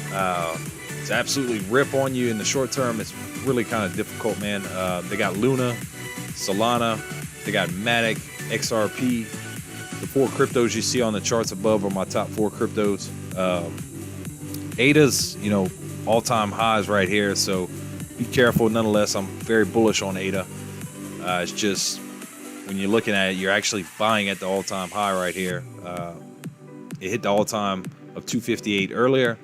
to absolutely rip on you in the short term, it's really kind of difficult, man. They got Luna, Solana, they got Matic, XRP. The 4 cryptos you see on the charts above are my top 4 cryptos. ADA's, all-time highs right here, so be careful. Nonetheless, I'm very bullish on ADA. It's just when you're looking at it, you're actually buying at the all-time high right here. It hit the all-time of 258 earlier,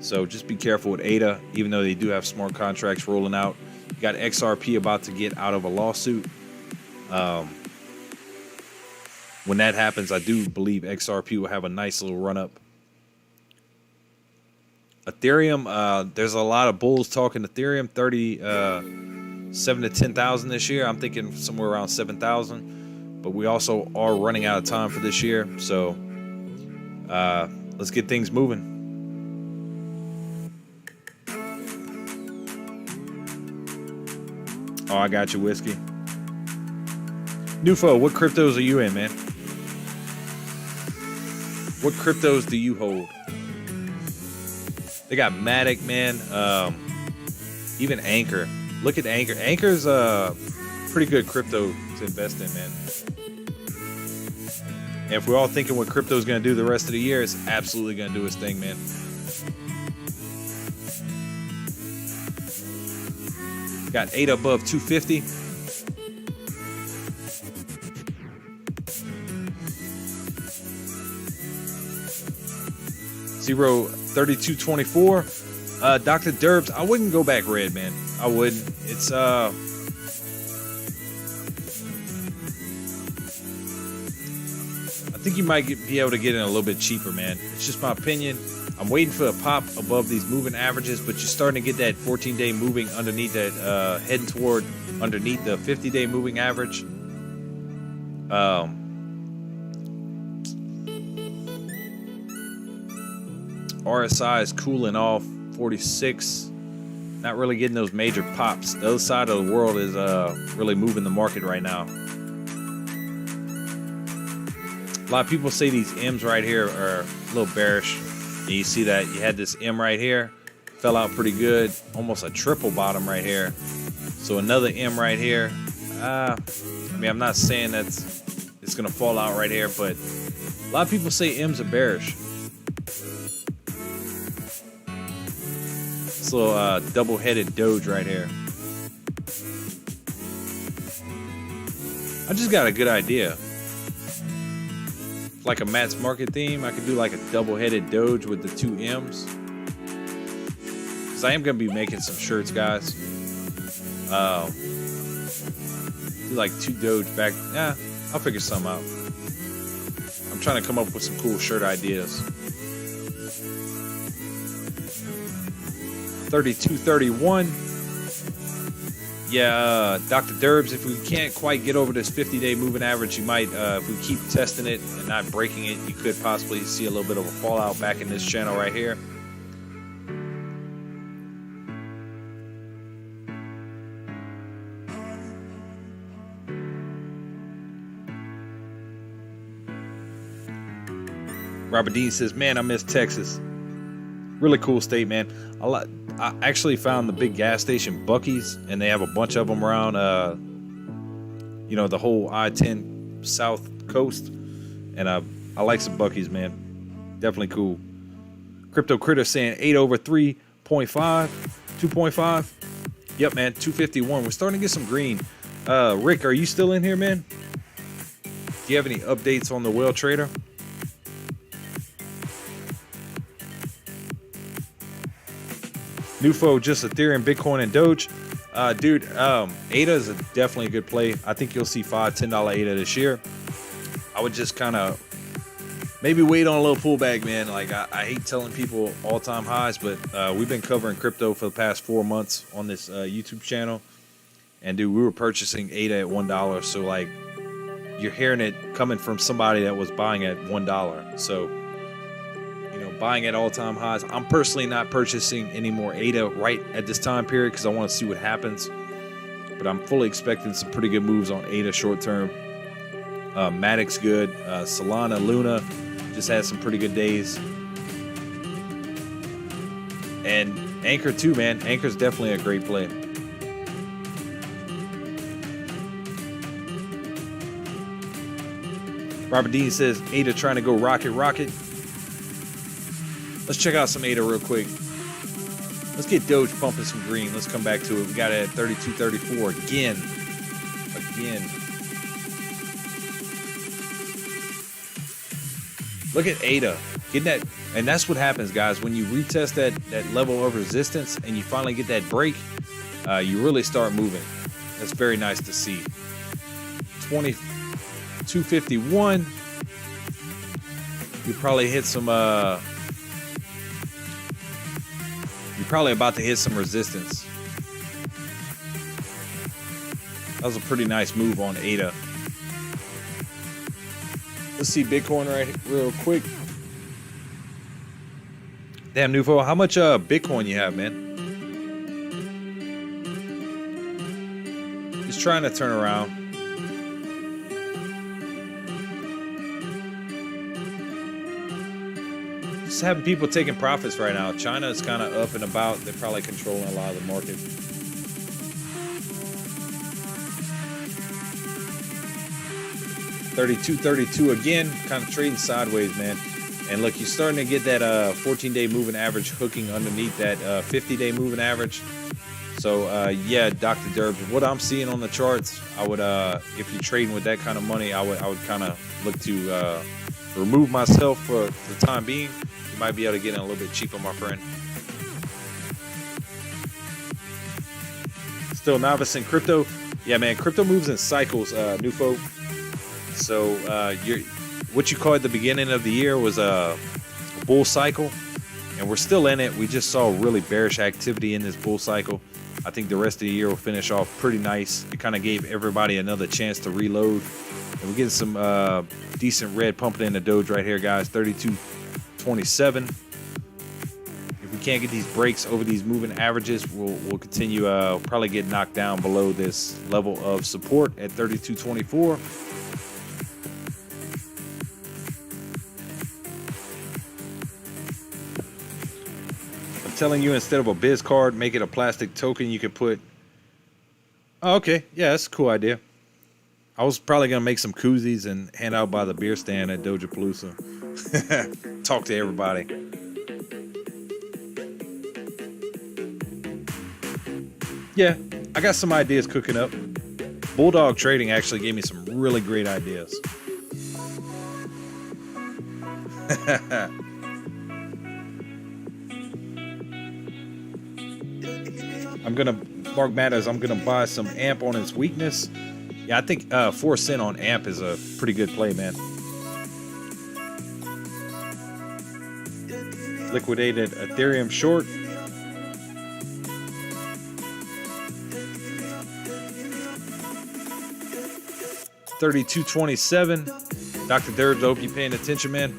so just be careful with ADA, even though they do have smart contracts rolling out. You got XRP about to get out of a lawsuit. When that happens, I do believe XRP will have a nice little run-up. Ethereum, there's a lot of bulls talking Ethereum, 7 to 10,000 this year. I'm thinking somewhere around 7,000, but we also are running out of time for this year. So let's get things moving. Oh, I got you, Whiskey. Nufo, what cryptos are you in, man? What cryptos do you hold? They got Matic, man. Even Anchor. Look at Anchor. Anchor's a pretty good crypto to invest in, man. And if we're all thinking what crypto's going to do the rest of the year, it's absolutely going to do its thing, man. Got 8 above 250. Zero 32.24. Dr. Derbs, I wouldn't go back red, man. I wouldn't. It's I think you might be able to get in a little bit cheaper, man. It's just my opinion. I'm waiting for a pop above these moving averages, but you're starting to get that 14-day moving underneath that, heading toward underneath the 50-day moving average. RSI is cooling off, 46. Not really getting those major pops. The other side of the world is really moving the market right now. A lot of people say these M's right here are a little bearish. And you see that you had this M right here, fell out pretty good, almost a triple bottom right here. So another M right here. I mean, I'm not saying that it's gonna fall out right here, but a lot of people say M's are bearish. This little double-headed Doge right here. I just got a good idea. Like a Matt's market theme, I could do like a double-headed Doge with the 2 M's. Because I am going to be making some shirts, guys. Do like 2 Doge back. Yeah, I'll figure some out. I'm trying to come up with some cool shirt ideas. 32.31. Yeah, Dr. Derbs, if we can't quite get over this 50-day moving average, you might, if we keep testing it and not breaking it, you could possibly see a little bit of a fallout back in this channel right here. Robert Dean says, man, I miss Texas. Really cool state, man. I actually found the big gas station, Buc-ee's, and they have a bunch of them around, the whole I-10 South Coast. And I like some Buc-ee's, man. Definitely cool. Crypto Critter saying 8 over 3.5, 2.5. Yep, man, 251. We're starting to get some green. Rick, are you still in here, man? Do you have any updates on the whale trader? Nufo, just Ethereum, Bitcoin, and Doge. Dude, ADA is definitely a good play. I think you'll see $5, $10 ADA this year. I would just kind of maybe wait on a little pullback, man. Like I hate telling people all-time highs, but we've been covering crypto for the past 4 months on this YouTube channel. And dude, we were purchasing ADA at $1. So like you're hearing it coming from somebody that was buying at $1. So, you know, buying at all-time highs. I'm personally not purchasing any more ADA right at this time period because I want to see what happens. But I'm fully expecting some pretty good moves on ADA short term. Matic's good. Solana, Luna just had some pretty good days. And Anchor too, man. Anchor's definitely a great play. Robert Dean says, ADA trying to go rocket. Let's check out some ADA real quick. Let's get Doge pumping some green. Let's come back to it. We got it at 32.34 again. Look at ADA. Getting that, and that's what happens, guys. When you retest that level of resistance and you finally get that break, you really start moving. That's very nice to see. 2251. You probably hit some you're probably about to hit some resistance. That was a pretty nice move on ADA. Let's see Bitcoin right real quick. Damn, Nufo, how much Bitcoin you have, man? Just trying to turn around. Just having people taking profits right now. China is kind of up and about. They're probably controlling a lot of the market. $32.32 again, kind of trading sideways, man. And look, you're starting to get that 14-day moving average hooking underneath that 50-day moving average. So yeah, Dr. Derbs, what I'm seeing on the charts, I would, if you're trading with that kind of money, I would kind of look to remove myself for the time being. You might be able to get in a little bit cheaper, my friend. Still novice in crypto. Yeah, man, crypto moves in cycles, Nufo. So what you call at the beginning of the year was a bull cycle, and we're still in it. We just saw really bearish activity in this bull cycle. I think the rest of the year will finish off pretty nice. It kind of gave everybody another chance to reload. And we're getting some decent red pumping in the Doge right here, guys. 32.27. If we can't get these breaks over these moving averages, we'll continue probably get knocked down below this level of support at 32.24. Telling you, instead of a biz card, make it a plastic token you can put. Oh, okay, yeah, that's a cool idea. I was probably gonna make some koozies and hand out by the beer stand at Dojapalooza. Talk to everybody. Yeah, I got some ideas cooking up. Bulldog Trading actually gave me some really great ideas. Mark Matters, I'm gonna buy some AMP on its weakness. Yeah, I think 4 cent on AMP is a pretty good play, man. Liquidated Ethereum short. $32.27. Dr. Derbs, I hope you're paying attention, man.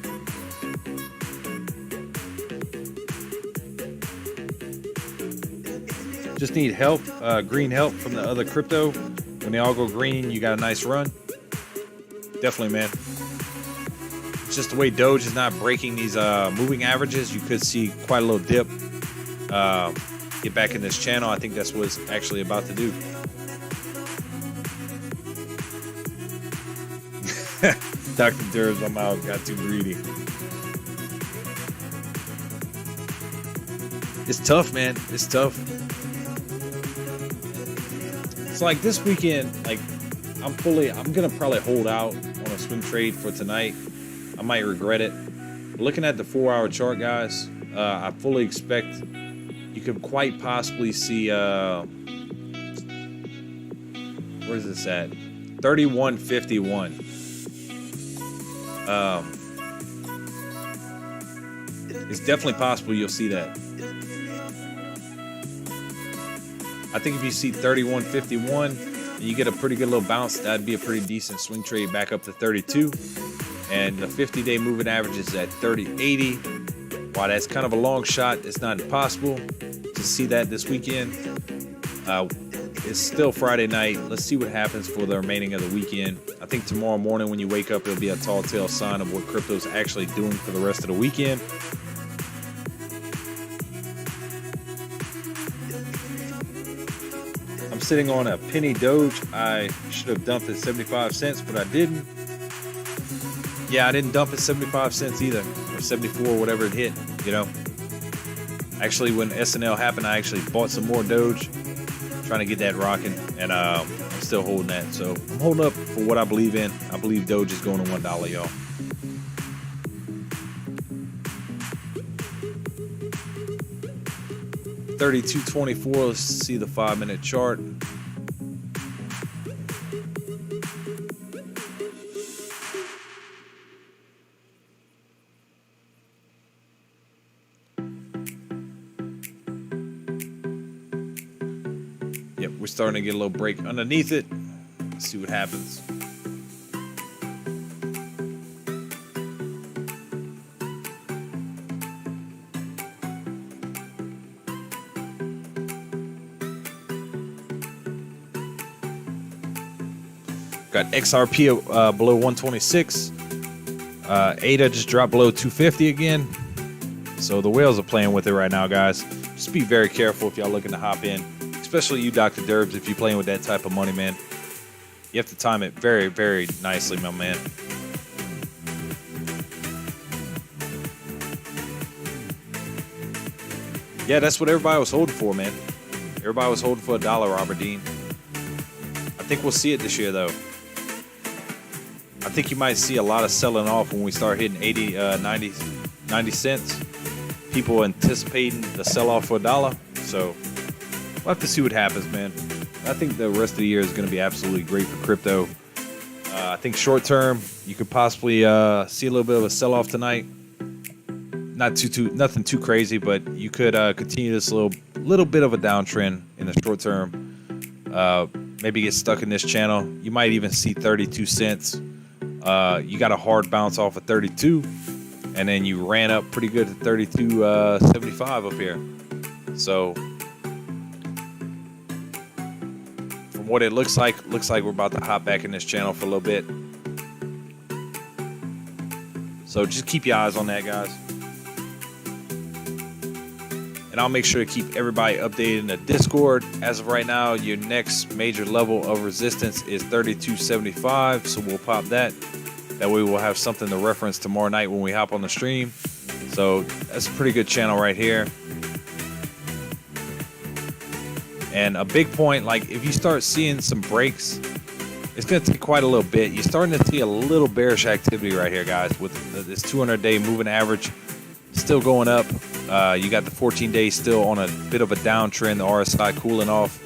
Just need help, green help from the other crypto. When they all go green, you got a nice run. Definitely, man. It's just the way Doge is not breaking these moving averages. You could see quite a little dip. Get back in this channel. I think that's what it's actually about to do. Dr. Derbs, I'm out. Got too greedy. It's tough, man. It's tough. It's like this weekend, like I'm gonna probably hold out on a swing trade for tonight. I might regret it. Looking at the 4-hour chart, guys, I fully expect you could quite possibly see where's this at? 31.51. It's definitely possible you'll see that. I think if you see 31.51 and you get a pretty good little bounce, that'd be a pretty decent swing trade back up to 32. And the 50-day moving average is at 30.80. While that's kind of a long shot, it's not impossible to see that this weekend. It's still Friday night. Let's see what happens for the remaining of the weekend. I think tomorrow morning when you wake up, it'll be a tall tale sign of what crypto's actually doing for the rest of the weekend. I'm sitting on a penny Doge. I should have dumped it 75 cents, but I didn't. Yeah, I didn't dump it 75 cents either, or 74, whatever it hit, you know. Actually, when SNL happened, I actually bought some more Doge, trying to get that rocking, and I'm still holding that. So I'm holding up for what I believe in. I believe Doge is going to $1, y'all. $32.24. Let's see the 5-minute chart. Yep, we're starting to get a little break underneath it. Let's see what happens. Got XRP below 126. ADA just dropped below 250 again. So the whales are playing with it right now, guys. Just be very careful if y'all looking to hop in. Especially you, Dr. Derbs, if you're playing with that type of money, man. You have to time it very, very nicely, my man. Yeah, that's what everybody was holding for, man. Everybody was holding for $1, Robert Dean. I think we'll see it this year, though. I think you might see a lot of selling off when we start hitting 80, 90 cents. People anticipating the sell-off for $1. So we'll have to see what happens, man. I think the rest of the year is going to be absolutely great for crypto. I think short term, you could possibly see a little bit of a sell-off tonight. Nothing too crazy, but you could continue this little bit of a downtrend in the short term. Maybe get stuck in this channel. You might even see 32 cents. You got a hard bounce off of 32, and then you ran up pretty good to 32.75 up here. So from what it looks like we're about to hop back in this channel for a little bit. So just keep your eyes on that, guys. And I'll make sure to keep everybody updated in the Discord. As of right now, your next major level of resistance is 32.75. So we'll pop that. That way we'll have something to reference tomorrow night when we hop on the stream. So that's a pretty good channel right here. And a big point, like if you start seeing some breaks, it's going to take quite a little bit. You're starting to see a little bearish activity right here, guys, with this 200-day moving average still going up. You got the 14 days still on a bit of a downtrend, the RSI cooling off.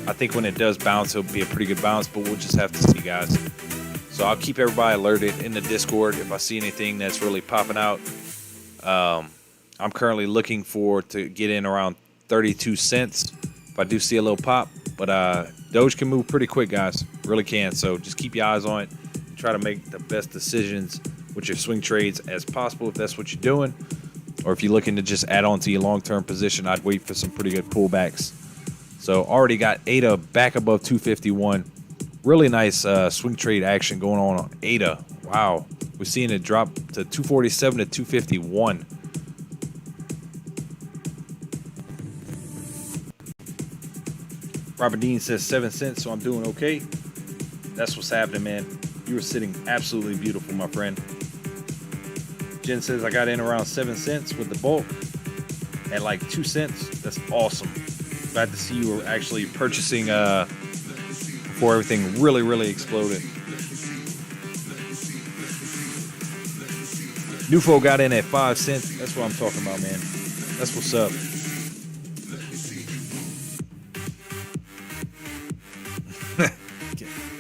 I think when it does bounce, it'll be a pretty good bounce, but we'll just have to see, guys. So I'll keep everybody alerted in the Discord if I see anything that's really popping out. I'm currently looking to get in around 32 cents if I do see a little pop. But Doge can move pretty quick, guys. Really can. So just keep your eyes on it. And try to make the best decisions with your swing trades as possible if that's what you're doing. Or if you're looking to just add on to your long-term position, I'd wait for some pretty good pullbacks. So already got ADA back above 251. Really nice swing trade action going on ADA. Wow. We're seeing it drop to 247 to 251. Robert Dean says 7 cents, so I'm doing okay. That's what's happening, man. You were sitting absolutely beautiful, my friend. Jen says I got in around 7 cents with the bulk at like 2 cents. That's awesome. Glad to see you were actually purchasing before everything really exploded. Nufo got in at 5 cents. That's what I'm talking about, man. That's what's up.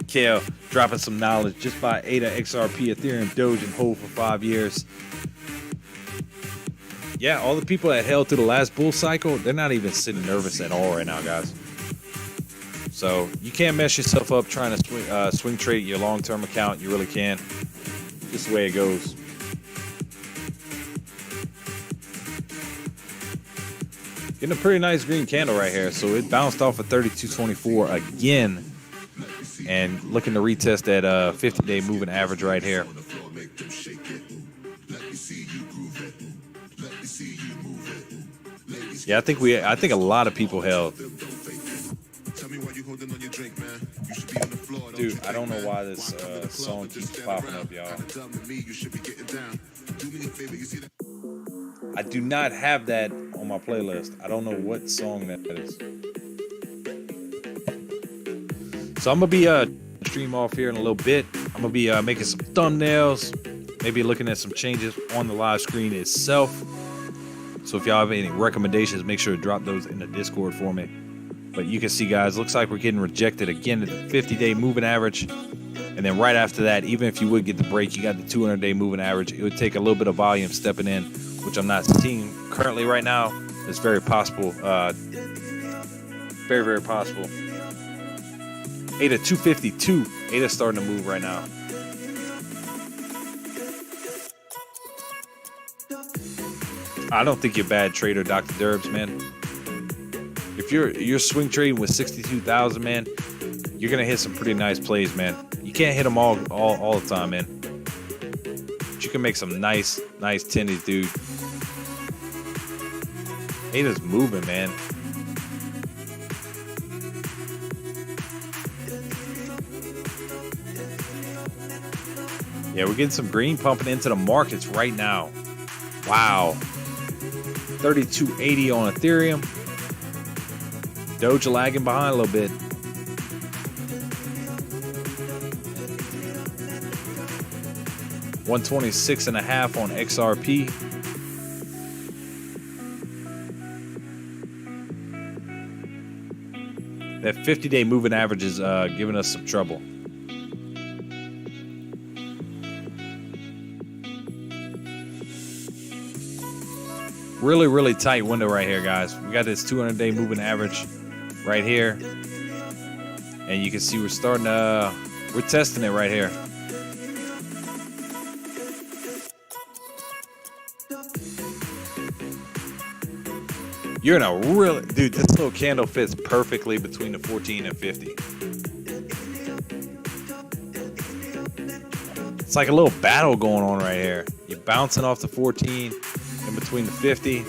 Kale dropping some knowledge. Just buy ADA, XRP, Ethereum, Doge, and hold for 5 years. Yeah, all the people that held through the last bull cycle, they're not even sitting nervous at all right now, guys. So you can't mess yourself up trying to swing trade your long-term account. You really can. Just the way it goes. Getting a pretty nice green candle right here. So it bounced off of 32.24 again. And looking to retest that 50-day moving average right here. Yeah, I think a lot of people held. Dude, I don't know why this song keeps popping up, y'all. I do not have that on my playlist. I don't know what song that is. So I'm gonna be stream off here in a little bit. I'm gonna be making some thumbnails, maybe looking at some changes on the live screen itself. So if y'all have any recommendations, make sure to drop those in the Discord for me. But you can see, guys, looks like we're getting rejected again at the 50-day moving average. And then right after that, even if you would get the break, you got the 200-day moving average. It would take a little bit of volume stepping in, which I'm not seeing currently right now. It's very possible. Very, very possible. ADA 252. ADA's starting to move right now. I don't think you're a bad trader, Dr. Derbs, man. If you're swing trading with 62,000, man, you're gonna hit some pretty nice plays, man. You can't hit them all the time, man. But you can make some nice tendies, dude. ADA's moving, man. Yeah, we're getting some green pumping into the markets right now. Wow. 32.80 on Ethereum. Doge lagging behind a little bit. $126.5 on XRP. That 50-day moving average is giving us some trouble. Really tight window right here, guys. We got this 200-day moving average right here. And you can see we're starting to, we're testing it right here. You're in a really, dude, this little candle fits perfectly between the 14 and 50. It's like a little battle going on right here. You're bouncing off the 14 in between the 50.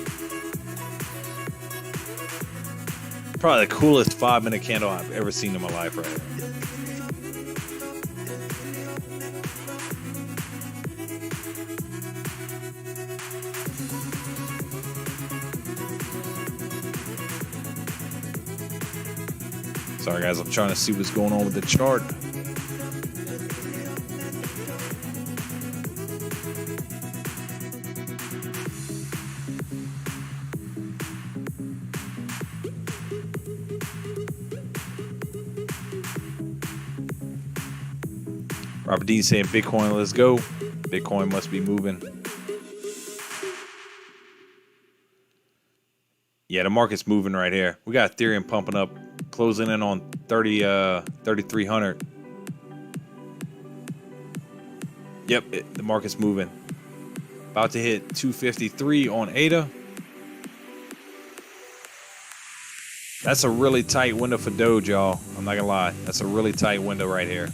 Probably the coolest 5-minute candle I've ever seen in my life right here. Sorry guys, I'm trying to see what's going on with the chart. Robert Dean saying Bitcoin, let's go. Bitcoin must be moving. Yeah, the market's moving right here. We got Ethereum pumping up, closing in on 3,300. Yep, the market's moving. About to hit 253 on ADA. That's a really tight window for Doge, y'all. I'm not gonna lie. That's a really tight window right here.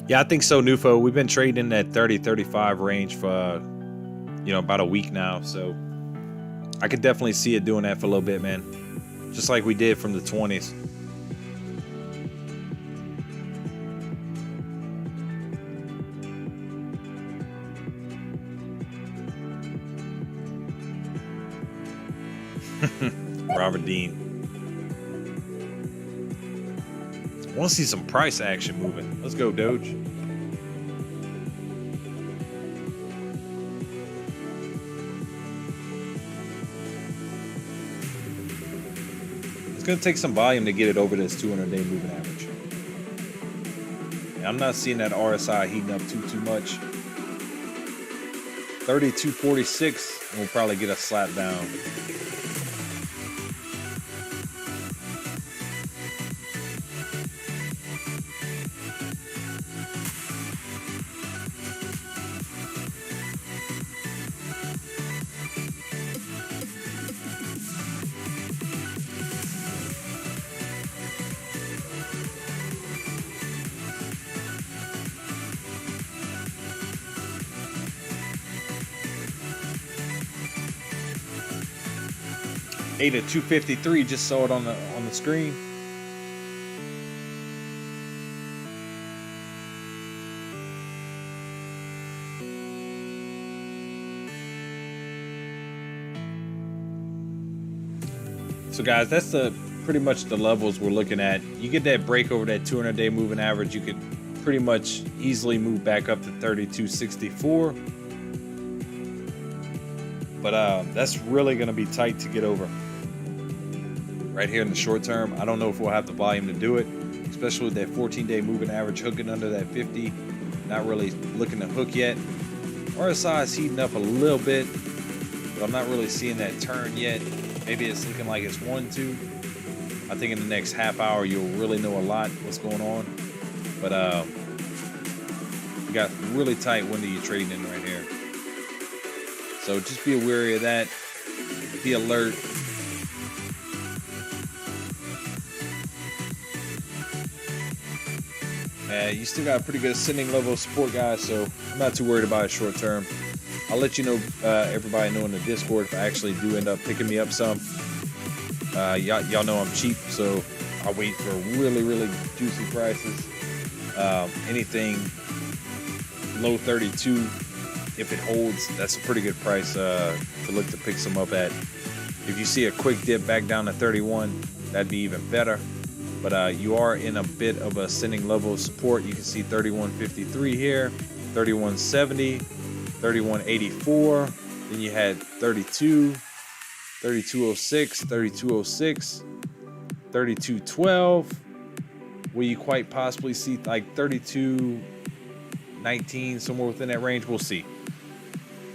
Yeah, I think so, Nufo. We've been trading in that 30-35 range for, about a week now. So I could definitely see it doing that for a little bit, man. Just like we did from the 20s. Robert Dean. I want to see some price action moving. Let's go, Doge. going to take some volume to get it over this 200-day moving average. And I'm not seeing that RSI heating up too much. 32.46, and we'll probably get a slap down. At 253, just saw it on the screen. So guys, that's pretty much the levels we're looking at. You get that break over that 200-day moving average, you could pretty much easily move back up to 32.64. But that's really going to be tight to get over. Right here in the short term, I don't know if we'll have the volume to do it, especially with that 14-day moving average hooking under that 50. Not really looking to hook yet. RSI is heating up a little bit, but I'm not really seeing that turn yet. Maybe it's looking like it's 1-2. I think in the next half hour, you'll really know a lot what's going on. But you got really tight window you're trading in right here. So just be wary of that. Be alert. You still got a pretty good ascending level of support, guys, so I'm not too worried about it short term. I'll let you know, everybody know in the Discord if I actually do end up picking me up some. Y'all know I'm cheap, so I wait for really juicy prices. Anything low 32, if it holds, that's a pretty good price to look to pick some up at. If you see a quick dip back down to 31, that'd be even better. But you are in a bit of a ascending level of support. You can see 31.53 here, 31.70, 31.84. Then you had 32, 32.06, 32.06, 32.12. Will you quite possibly see like 32.19, somewhere within that range? We'll see.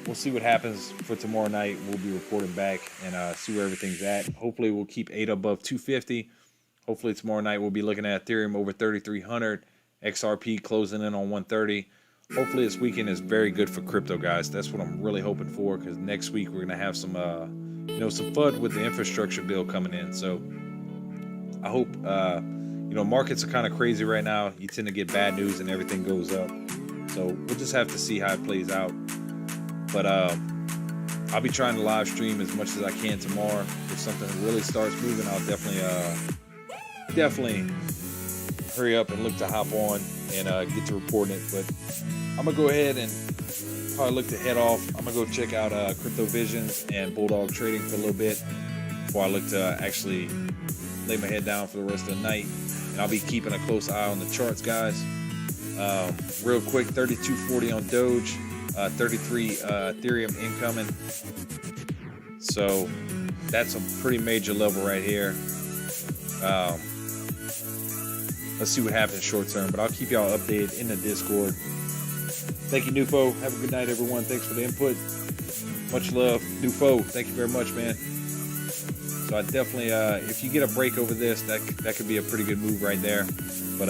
We'll see what happens for tomorrow night. We'll be reporting back and see where everything's at. Hopefully we'll keep ADA above 250. Hopefully tomorrow night we'll be looking at Ethereum over 3,300, XRP closing in on 130. Hopefully this weekend is very good for crypto, guys. That's what I'm really hoping for, because next week we're gonna have some, some FUD with the infrastructure bill coming in. So I hope, markets are kind of crazy right now. You tend to get bad news and everything goes up. So we'll just have to see how it plays out. But I'll be trying to live stream as much as I can tomorrow. If something really starts moving, I'll definitely hurry up and look to hop on and get to reporting it. But I'm gonna go ahead and probably look to head off. I'm gonna go check out Crypto Visions and Bulldog Trading for a little bit before I look to actually lay my head down for the rest of the night. And I'll be keeping a close eye on the charts, guys. Real quick, 32.40 on Doge, 33 Ethereum incoming. So that's a pretty major level right here. Let's see what happens short term, but I'll keep y'all updated in the Discord. Thank you, Nufo. Have a good night, everyone. Thanks for the input. Much love. Nufo, thank you very much, man. So I definitely, if you get a break over this, that could be a pretty good move right there. But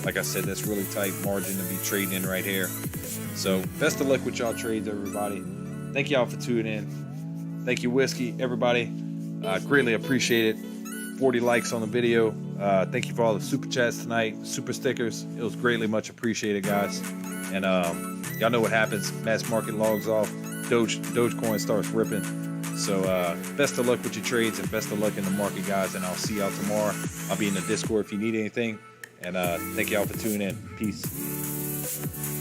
like I said, that's really tight margin to be trading in right here. So best of luck with y'all trades, everybody. Thank y'all for tuning in. Thank you, Whiskey, everybody. Greatly appreciate it. 40 likes on the video. Thank you for all the super chats tonight, super stickers. It was greatly much appreciated, guys. And y'all know what happens. Mass market logs off. Dogecoin starts ripping. So best of luck with your trades and best of luck in the market, guys. And I'll see y'all tomorrow. I'll be in the Discord if you need anything. And thank y'all for tuning in. Peace.